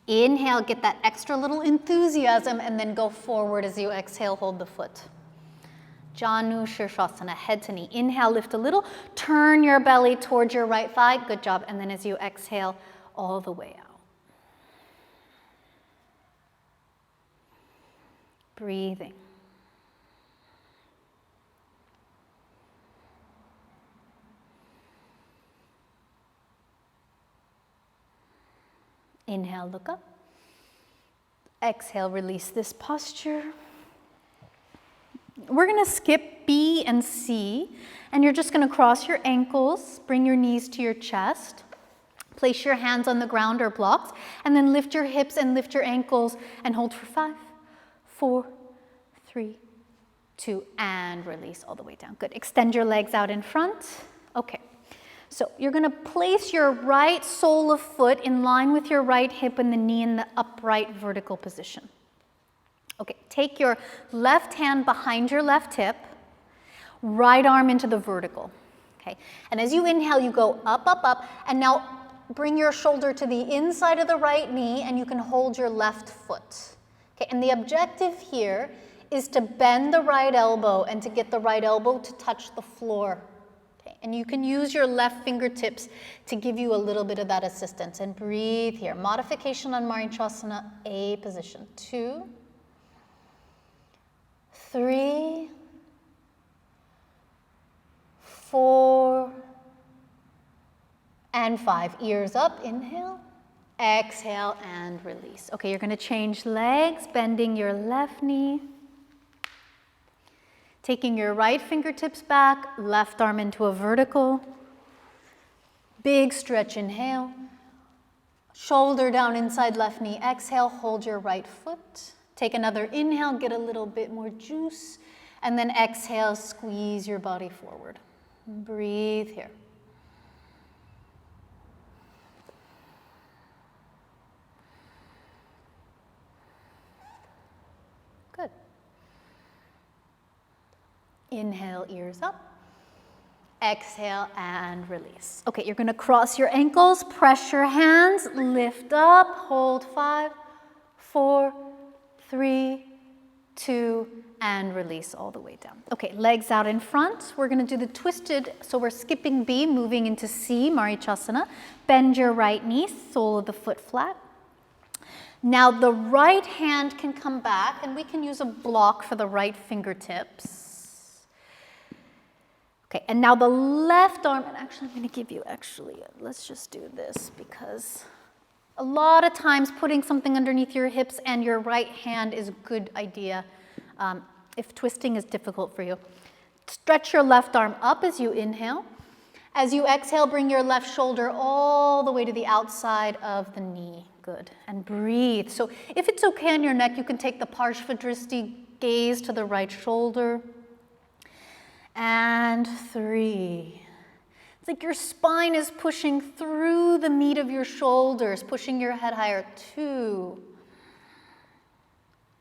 Inhale, get that extra little enthusiasm, and then go forward as you exhale, hold the foot. Janu Shirshasana, head to knee. Inhale, lift a little, turn your belly towards your right thigh, good job, and then as you exhale, all the way out. Breathing. Inhale, look up. Exhale, release this posture. We're going to skip B and C, and you're just going to cross your ankles, bring your knees to your chest, place your hands on the ground or blocks, and then lift your hips and lift your ankles and hold for 5, 4, 3, 2, and release all the way down. Good. Extend your legs out in front. Okay. So you're going to place your right sole of foot in line with your right hip and the knee in the upright vertical position. Okay, take your left hand behind your left hip, right arm into the vertical. Okay, and as you inhale, you go up, up, up, and now bring your shoulder to the inside of the right knee and you can hold your left foot. Okay, and the objective here is to bend the right elbow and to get the right elbow to touch the floor. And you can use your left fingertips to give you a little bit of that assistance. And breathe here. Modification on Marichasana, A position. 2, 3, 4, and 5. Ears up, inhale, exhale, and release. Okay, you're going to change legs, bending your left knee. Taking your right fingertips back, left arm into a vertical. Big stretch, inhale. Shoulder down inside left knee, exhale, hold your right foot. Take another inhale, get a little bit more juice. And then exhale, squeeze your body forward. Breathe here. Good. Inhale, ears up. Exhale and release. Okay, you're going to cross your ankles, press your hands, lift up, hold 5, 4, 3, 2, and release all the way down. Okay, legs out in front. We're going to do the twisted, so we're skipping B, moving into C, Marichasana. Bend your right knee, sole of the foot flat. Now the right hand can come back, and we can use a block for the right fingertips. Okay, and now the left arm, and actually I'm going to give you, let's just do this because a lot of times putting something underneath your hips and your right hand is a good idea if twisting is difficult for you. Stretch your left arm up as you inhale. As you exhale, bring your left shoulder all the way to the outside of the knee. Good. And breathe. So if it's okay on your neck, you can take the Parshvadristi gaze to the right shoulder. And 3. It's like your spine is pushing through the meat of your shoulders, pushing your head higher. 2.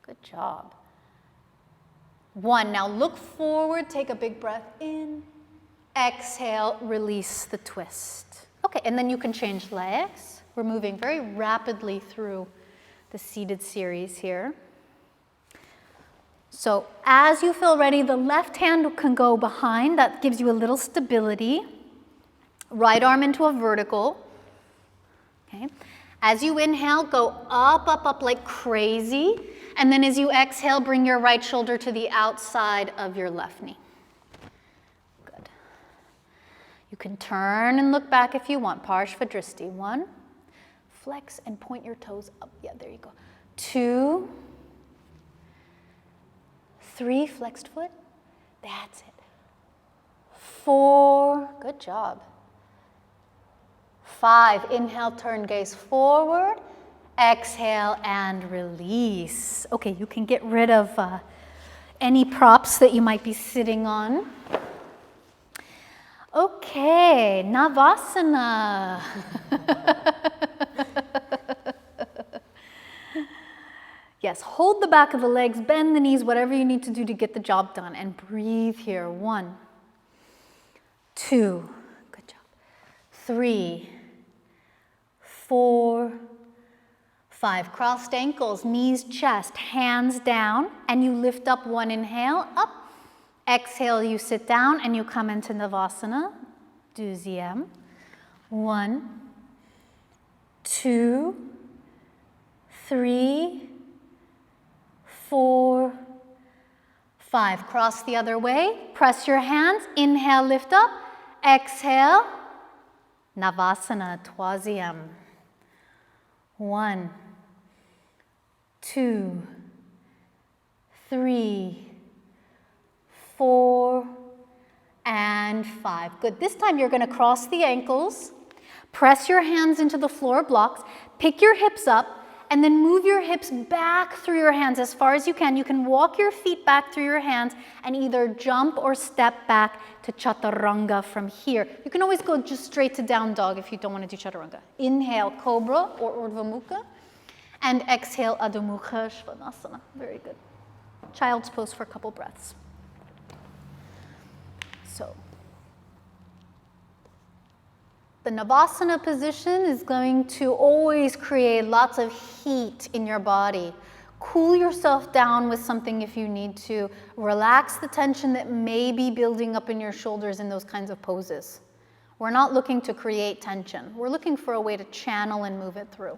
Good job. 1. Now look forward, take a big breath in. Exhale, release the twist. Okay, and then you can change legs. We're moving very rapidly through the seated series here. So as you feel ready, the left hand can go behind. That gives you a little stability. Right arm into a vertical. Okay. As you inhale, go up, up, up like crazy. And then as you exhale, bring your right shoulder to the outside of your left knee. Good. You can turn and look back if you want. Parshvadristi. 1. Flex and point your toes up. Yeah, there you go. 2. 3, flexed foot. That's it. 4, good job. 5, inhale, turn gaze forward. Exhale and release. Okay, you can get rid of any props that you might be sitting on. Okay, Navasana. Yes, hold the back of the legs, bend the knees, whatever you need to do to get the job done. And breathe here. 1, 2, good job. 3, 4, 5. Crossed ankles, knees, chest, hands down, and you lift up 1 inhale, up. Exhale, you sit down and you come into Navasana. Deuxième. 1, 2, 3, 4, 5. Cross the other way. Press your hands. Inhale, lift up. Exhale. Navasana, troisième. 1, 2, 3, 4, and 5. Good. This time you're going to cross the ankles. Press your hands into the floor blocks. Pick your hips up. And then move your hips back through your hands as far as you can. You can walk your feet back through your hands and either jump or step back to Chaturanga from here. You can always go just straight to down dog if you don't want to do Chaturanga. Inhale, Cobra or Urdhva Mukha. And exhale, Adho Mukha Svanasana. Very good. Child's pose for a couple breaths. So the Navasana position is going to always create lots of heat in your body. Cool yourself down with something if you need to. Relax the tension that may be building up in your shoulders in those kinds of poses. We're not looking to create tension. We're looking for a way to channel and move it through.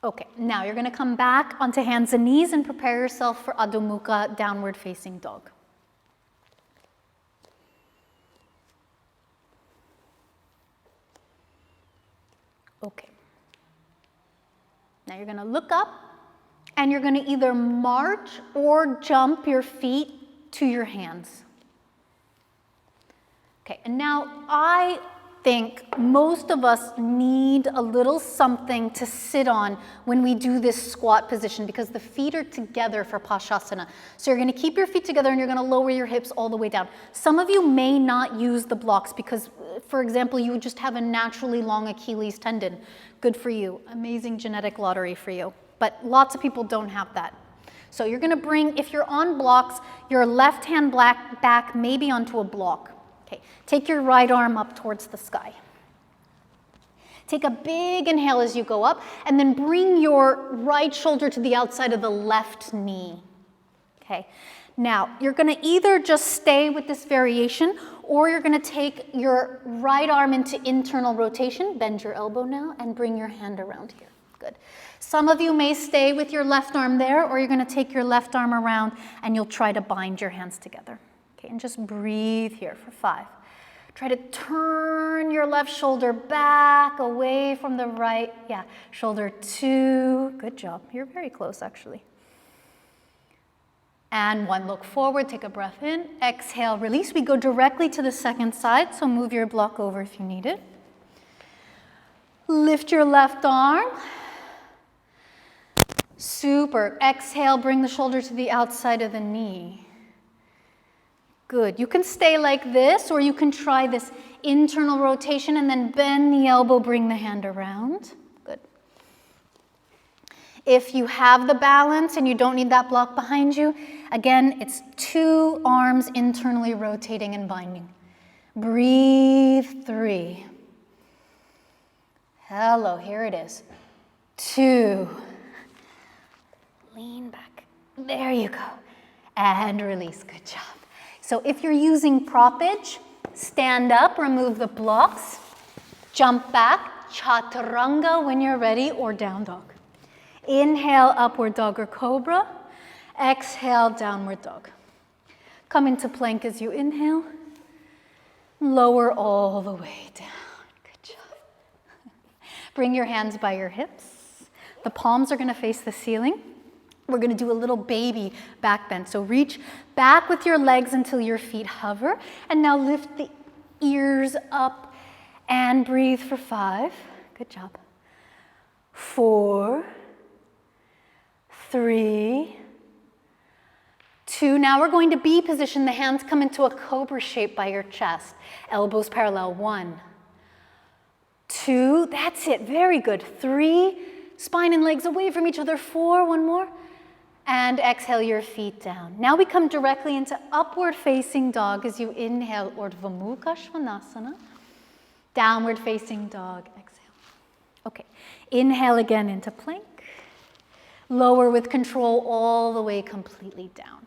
Okay, now you're going to come back onto hands and knees and prepare yourself for Adho Mukha, downward facing dog. Okay. Now you're going to look up and you're going to either march or jump your feet to your hands. Okay, and now I think most of us need a little something to sit on when we do this squat position because the feet are together for Pashasana. So you're going to keep your feet together and you're going to lower your hips all the way down. Some of you may not use the blocks because, for example, you would just have a naturally long Achilles tendon. Good for you. Amazing genetic lottery for you. But lots of people don't have that. So you're going to bring, if you're on blocks, your left hand back maybe onto a block. Okay, take your right arm up towards the sky. Take a big inhale as you go up, and then bring your right shoulder to the outside of the left knee. Okay, now you're going to either just stay with this variation, or you're going to take your right arm into internal rotation, bend your elbow now, and bring your hand around here. Good. Some of you may stay with your left arm there, or you're going to take your left arm around, and you'll try to bind your hands together. And just breathe here for 5. Try to turn your left shoulder back away from the right. Yeah, shoulder 2. Good job. You're very close, actually. And 1, look forward. Take a breath in. Exhale, release. We go directly to the second side, so move your block over if you need it. Lift your left arm. Super. Exhale, bring the shoulder to the outside of the knee. Good. You can stay like this, or you can try this internal rotation and then bend the elbow, bring the hand around. Good. If you have the balance and you don't need that block behind you, again, it's 2 arms internally rotating and binding. Breathe, 3. Hello, here it is. 2. Lean back. There you go. And release. Good job. So if you're using proppage, stand up, remove the blocks, jump back, chaturanga when you're ready, or down dog. Inhale, upward dog or cobra. Exhale, downward dog. Come into plank as you inhale. Lower all the way down. Good job. Bring your hands by your hips. The palms are going to face the ceiling. We're going to do a little baby back bend. So reach back with your legs until your feet hover. And now lift the ears up and breathe for 5. Good job. 4, 3, 2. Now we're going to B position. The hands come into a cobra shape by your chest. Elbows parallel. 1, 2. That's it. Very good. 3. Spine and legs away from each other. 4. One more. And exhale your feet down. Now we come directly into upward facing dog as you inhale, Urdhva Mukha Svanasana. Downward facing dog. Exhale. Okay. Inhale again into plank. Lower with control all the way completely down.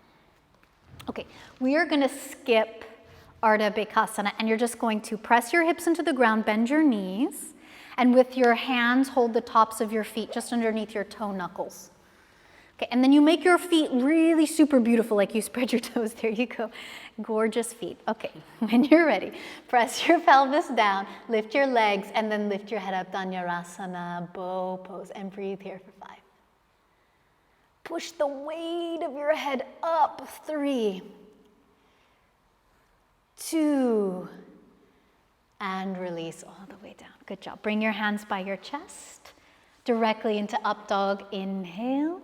Okay, we are going to skip Ardha Bekasana, and you're just going to press your hips into the ground, bend your knees, and with your hands hold the tops of your feet just underneath your toe knuckles. Okay, and then you make your feet really super beautiful, like you spread your toes. There you go. Gorgeous feet. Okay, when you're ready, press your pelvis down, lift your legs, and then lift your head up, Dhanurasana, bow pose, and breathe here for 5. Push the weight of your head up. 3, 2, and release all the way down. Good job. Bring your hands by your chest, directly into up dog. Inhale,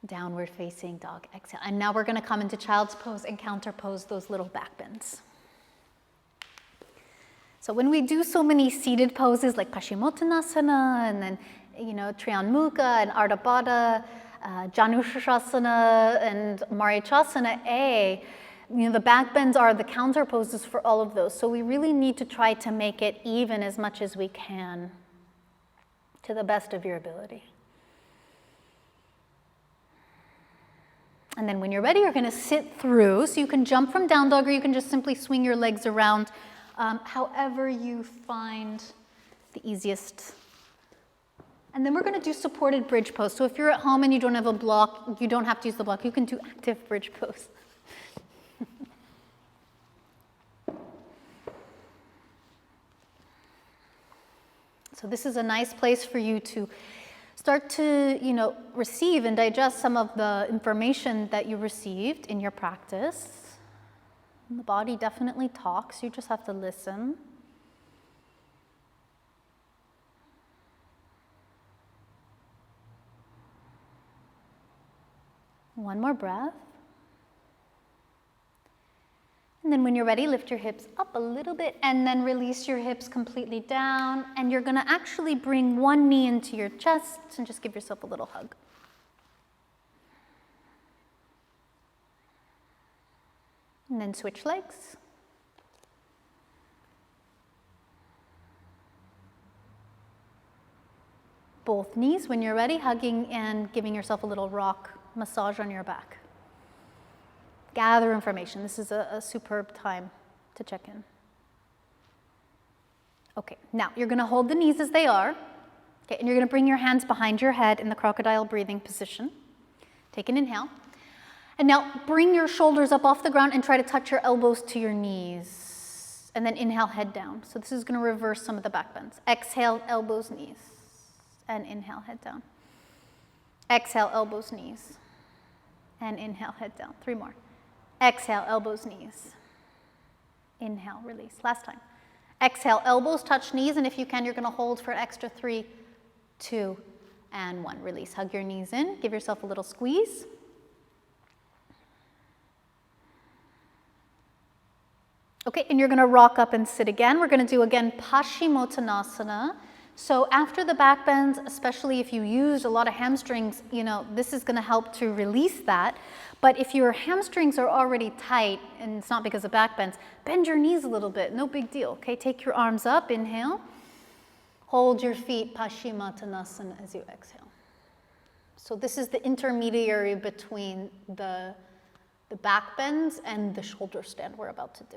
downward facing dog. Exhale. And now we're going to come into child's pose and counter pose those little back bends. So when we do so many seated poses like Paschimottanasana and then, Triyan Mukha and Ardha Baddha, Janushasana and Marichasana A, the back bends are the counter poses for all of those. So we really need to try to make it even as much as we can to the best of your ability. And then when you're ready, you're going to sit through. So you can jump from down dog or you can just simply swing your legs around however you find the easiest. And then we're going to do supported bridge pose. So if you're at home and you don't have a block, you don't have to use the block. You can do active bridge pose. So this is a nice place for you to start to, receive and digest some of the information that you received in your practice. And the body definitely talks. You just have to listen. One more breath. And then when you're ready, lift your hips up a little bit and then release your hips completely down. And you're going to actually bring one knee into your chest and just give yourself a little hug. And then switch legs. Both knees, when you're ready, hugging and giving yourself a little rock massage on your back. Gather information. This is a superb time to check in. Okay, now you're going to hold the knees as they are. Okay, and you're going to bring your hands behind your head in the crocodile breathing position. Take an inhale. And now bring your shoulders up off the ground and try to touch your elbows to your knees. And then inhale, head down. So this is going to reverse some of the back bends. Exhale, elbows, knees. And inhale, head down. Exhale, elbows, knees. And inhale, head down. 3 more. Exhale, elbows, knees. Inhale, release. Last time. Exhale, elbows touch knees, and if you can, you're going to hold for extra 3, 2, and 1. Release. Hug your knees in. Give yourself a little squeeze. Okay, and you're going to rock up and sit again. We're going to do, again, Paschimottanasana. So after the back bends, especially if you used a lot of hamstrings, you know, this is going to help to release that. But if your hamstrings are already tight, and it's not because of back bends, bend your knees a little bit, no big deal, okay? Take your arms up, inhale. Hold your feet, Paschimottanasana, as you exhale. So this is the intermediary between the back bends and the shoulder stand we're about to do.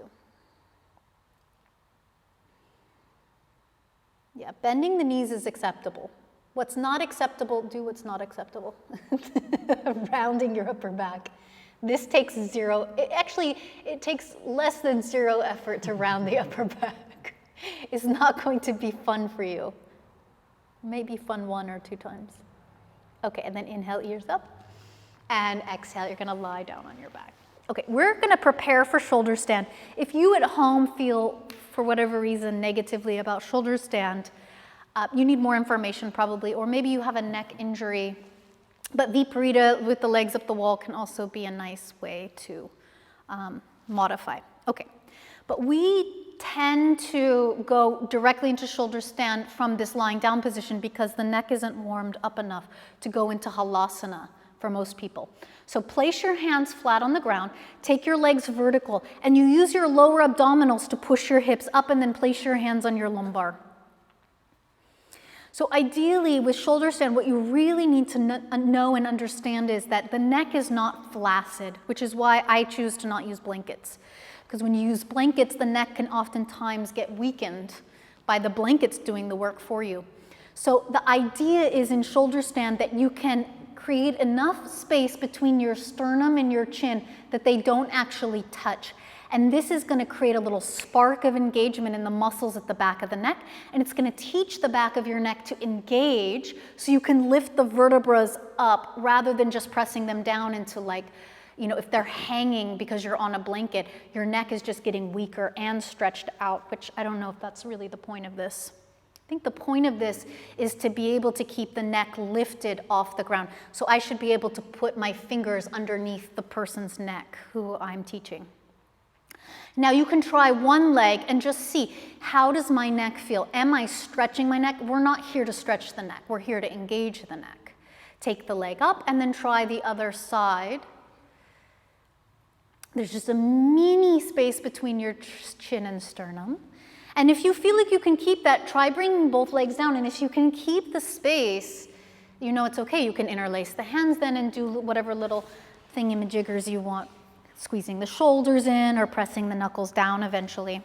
Yeah, bending the knees is acceptable. What's not acceptable, do what's not acceptable. Rounding your upper back. This takes zero, it takes less than zero effort to round the upper back. It's not going to be fun for you. Maybe fun 1 or 2 times. Okay, and then inhale, ears up. And exhale, you're gonna lie down on your back. Okay, we're gonna prepare for shoulder stand. If you at home feel, for whatever reason, negatively about shoulder stand, you need more information probably, or maybe you have a neck injury, but Viparita with the legs up the wall can also be a nice way to modify. Okay, but we tend to go directly into shoulder stand from this lying down position because the neck isn't warmed up enough to go into halasana for most people. So place your hands flat on the ground, take your legs vertical, and you use your lower abdominals to push your hips up and then place your hands on your lumbar. So ideally with shoulder stand, what you really need to know and understand is that the neck is not flaccid, which is why I choose to not use blankets. Because when you use blankets, the neck can oftentimes get weakened by the blankets doing the work for you. So the idea is in shoulder stand that you can create enough space between your sternum and your chin that they don't actually touch. And this is going to create a little spark of engagement in the muscles at the back of the neck, and it's going to teach the back of your neck to engage so you can lift the vertebrae up rather than just pressing them down into, like, you know, if they're hanging because you're on a blanket, your neck is just getting weaker and stretched out, which I don't know if that's really the point of this. I think the point of this is to be able to keep the neck lifted off the ground. So I should be able to put my fingers underneath the person's neck who I'm teaching. Now you can try one leg and just see, how does my neck feel? Am I stretching my neck? We're not here to stretch the neck. We're here to engage the neck. Take the leg up and then try the other side. There's just a mini space between your chin and sternum. And if you feel like you can keep that, try bringing both legs down. And if you can keep the space, you know it's okay. You can interlace the hands then and do whatever little thingamajiggers you want. Squeezing the shoulders in or pressing the knuckles down eventually.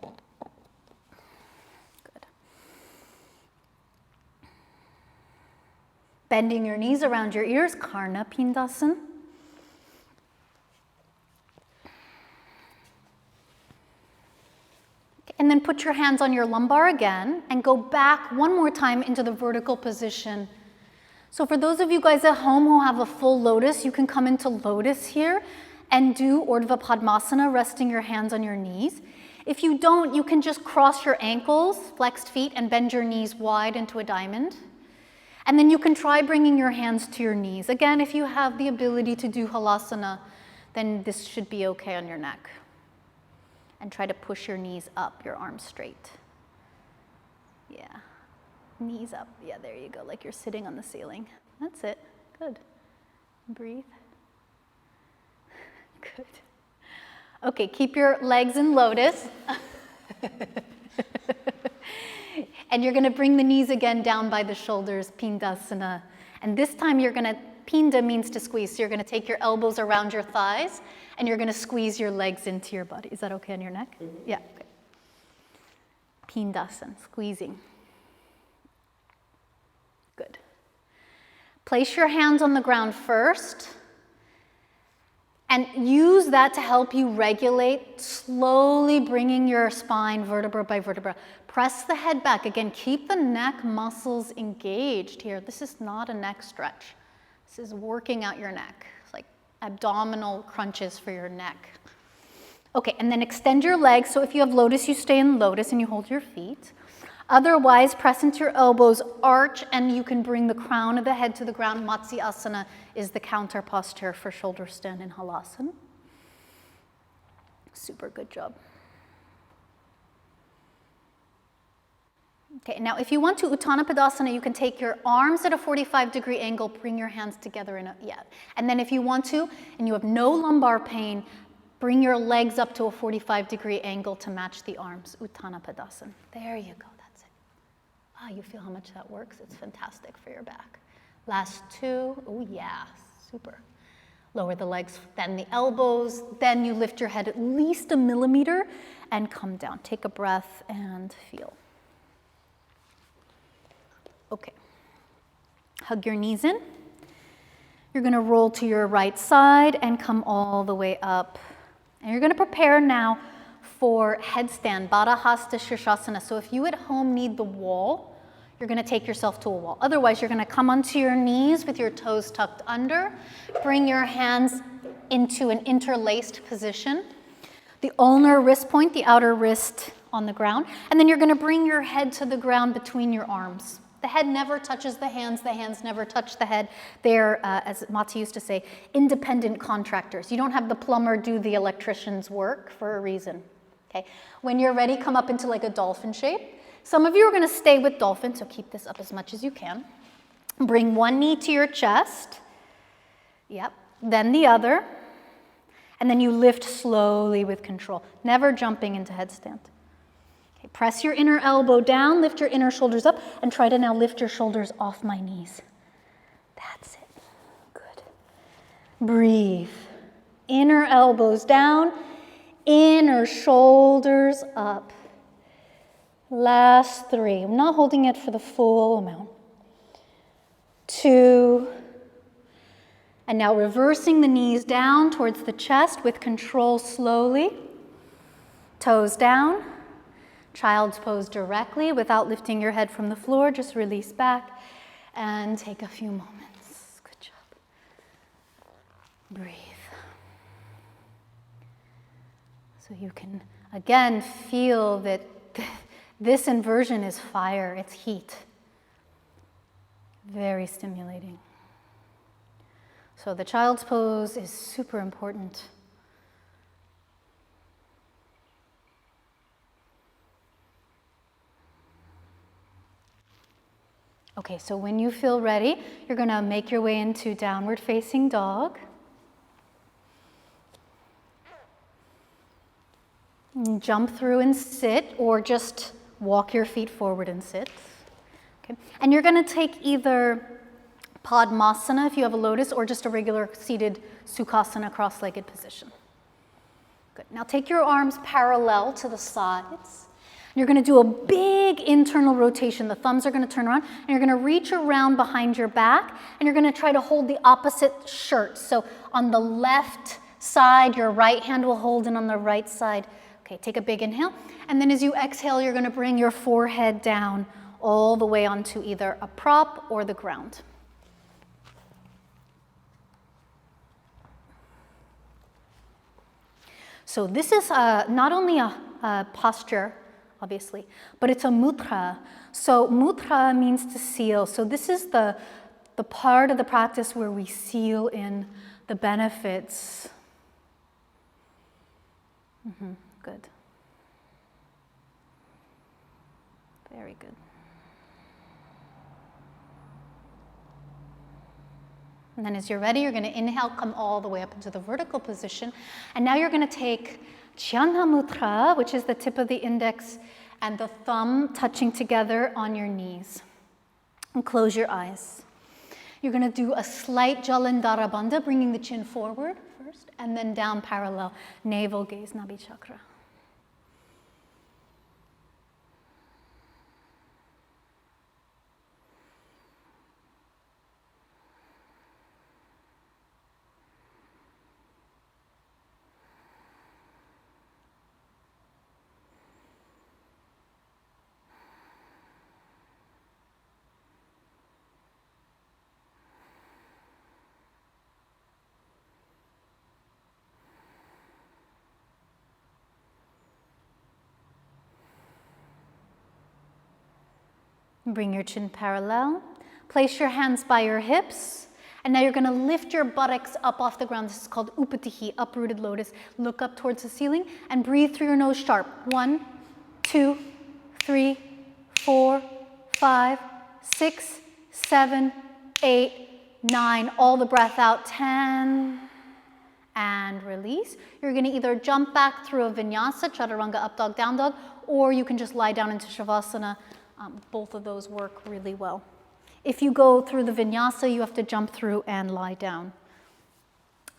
Good. Bending your knees around your ears, Karna Pindasana. And then put your hands on your lumbar again and go back one more time into the vertical position. So for those of you guys at home who have a full lotus, you can come into lotus here and do Urdhva Padmasana, resting your hands on your knees. If you don't, you can just cross your ankles, flexed feet, and bend your knees wide into a diamond. And then you can try bringing your hands to your knees. Again, if you have the ability to do halasana, then this should be okay on your neck. And try to push your knees up, your arms straight. Yeah, knees up. Yeah, there you go, like you're sitting on the ceiling. That's it, good. Breathe. Good. Okay, keep your legs in lotus. And you're gonna bring the knees again down by the shoulders, Pindasana. And this time you're gonna, Pinda means to squeeze, so you're gonna take your elbows around your thighs and you're gonna squeeze your legs into your body. Is that okay on your neck? Mm-hmm. Yeah, okay. Pindasana, squeezing. Good. Place your hands on the ground first and use that to help you regulate, slowly bringing your spine vertebra by vertebra. Press the head back. Again, keep the neck muscles engaged here. This is not a neck stretch. This is working out your neck. It's like abdominal crunches for your neck. Okay, and then extend your legs. So if you have lotus, you stay in lotus and you hold your feet. Otherwise, press into your elbows, arch, and you can bring the crown of the head to the ground. Matsyasana is the counter posture for shoulder stand in Halasana. Super good job. Okay, now if you want to Uttanapadasana, you can take your arms at a 45-degree angle, bring your hands together in a, And then if you want to, and you have no lumbar pain, bring your legs up to a 45-degree angle to match the arms. Uttanapadasana. There you go, that's it. Ah, you feel how much that works? It's fantastic for your back. Last two. Oh yeah, super. Lower the legs, then the elbows, then you lift your head at least a millimeter and come down. Take a breath and feel. Okay. Hug your knees in. You're going to roll to your right side and come all the way up. And you're going to prepare now for headstand, Baddha Hasta Shirshasana. So if you at home need the wall, you're going to take yourself to a wall. Otherwise, you're going to come onto your knees with your toes tucked under. Bring your hands into an interlaced position. The ulnar wrist point, the outer wrist on the ground. And then you're going to bring your head to the ground between your arms. The head never touches the hands never touch the head. They're, as Mati used to say, independent contractors. You don't have the plumber do the electrician's work for a reason. Okay. When you're ready, come up into like a dolphin shape. Some of you are going to stay with dolphin, so keep this up as much as you can. Bring one knee to your chest. Yep. Then the other. And then you lift slowly with control, never jumping into headstand. Okay, press your inner elbow down, lift your inner shoulders up, and try to now lift your shoulders off my knees. That's it. Good. Breathe. Inner elbows down, inner shoulders up. Last three. I'm not holding it for the full amount. 2. And now reversing the knees down towards the chest with control slowly. Toes down. Child's pose directly without lifting your head from the floor. Just release back and take a few moments. Good job. Breathe. So you can, again, feel that this inversion is fire. It's heat. Very stimulating. So the child's pose is super important. Okay, so when you feel ready, you're going to make your way into downward facing dog. And jump through and sit, or just walk your feet forward and sit. Okay. And you're going to take either Padmasana if you have a lotus, or just a regular seated Sukhasana cross-legged position. Good. Now take your arms parallel to the sides. You're going to do a big internal rotation. The thumbs are going to turn around, and you're going to reach around behind your back, and you're going to try to hold the opposite shirt. So on the left side, your right hand will hold, and on the right side. Okay, take a big inhale. And then as you exhale, you're going to bring your forehead down all the way onto either a prop or the ground. So this is not only a posture, obviously, but it's a mudra. So mudra means to seal. So this is the part of the practice where we seal in the benefits. Good. Very good. And then as you're ready, you're going to inhale, come all the way up into the vertical position. And now you're going to take Jhana Mudra, which is the tip of the index and the thumb touching together on your knees. And close your eyes. You're going to do a slight Jalandhara Bandha, bringing the chin forward first, and then down parallel, navel gaze, Nabhi chakra. Bring your chin parallel. Place your hands by your hips. And now you're going to lift your buttocks up off the ground. This is called upatihi, uprooted lotus. Look up towards the ceiling and breathe through your nose sharp. 1, 2, 3, 4, 5, 6, 7, 8, 9. All the breath out. 10. And release. You're going to either jump back through a vinyasa, chaturanga, up dog, down dog, or you can just lie down into shavasana. Both of those work really well. If you go through the vinyasa, you have to jump through and lie down.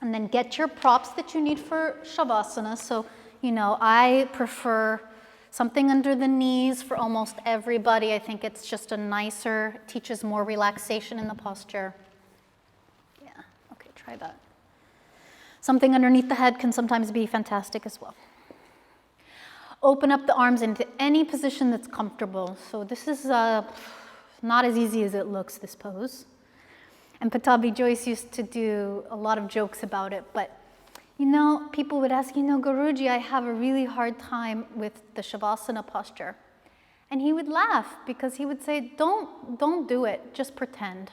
And then get your props that you need for shavasana. So, you know, I prefer something under the knees for almost everybody. I think it's just a nicer, teaches more relaxation in the posture. Yeah, okay, try that. Something underneath the head can sometimes be fantastic as well. Open up the arms into any position that's comfortable. So this is not as easy as it looks, this pose. And Patabi Joyce used to do a lot of jokes about it, but you know, people would ask, you know, Guruji, I have a really hard time with the Shavasana posture. And he would laugh because he would say, don't do it, just pretend.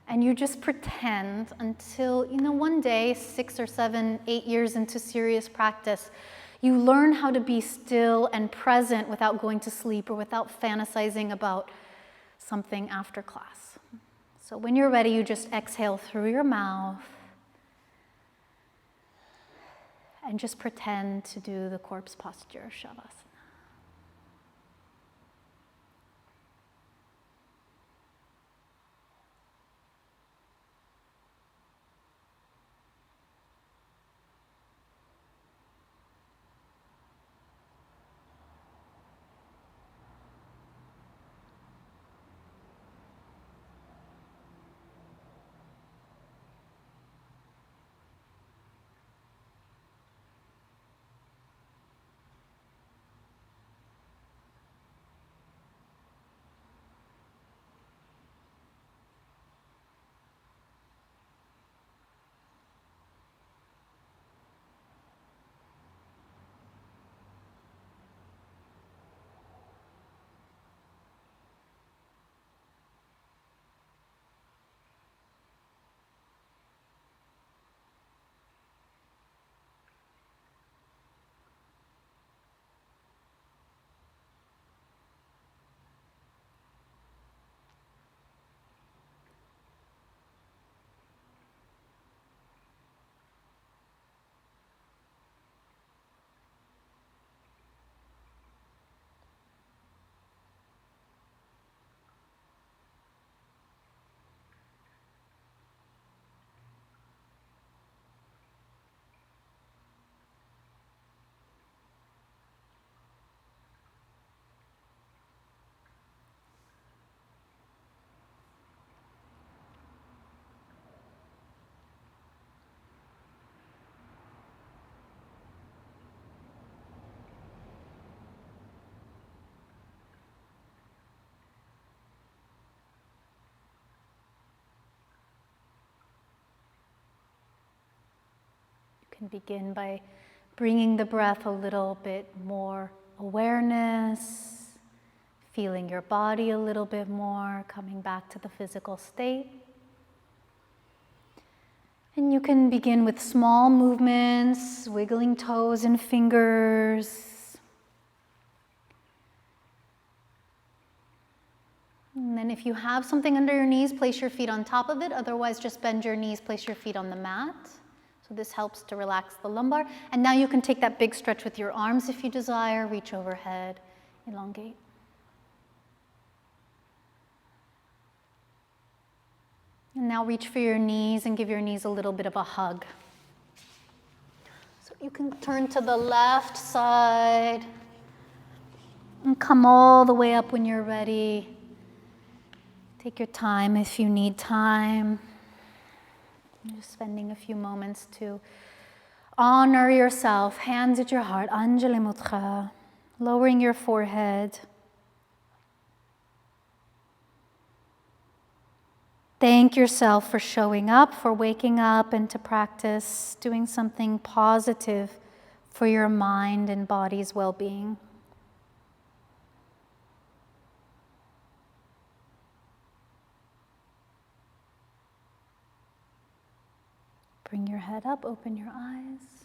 And you just pretend until, you know, one day, 6 or 7, 8 years into serious practice, you learn how to be still and present without going to sleep or without fantasizing about something after class. So when you're ready, you just exhale through your mouth and just pretend to do the corpse posture, Shavasana. can begin by bringing the breath a little bit more awareness, feeling your body a little bit more, coming back to the physical state. And you can begin with small movements, wiggling toes and fingers. And then if you have something under your knees, place your feet on top of it. Otherwise, just bend your knees, place your feet on the mat. So this helps to relax the lumbar. And now you can take that big stretch with your arms if you desire. Reach overhead, elongate. And now reach for your knees and give your knees a little bit of a hug. So you can turn to the left side and come all the way up when you're ready. Take your time if you need time. Just spending a few moments to honor yourself. Hands at your heart. Anjali Mudra. Lowering your forehead. Thank yourself for showing up, for waking up, and to practice doing something positive for your mind and body's well-being. Bring your head up, open your eyes.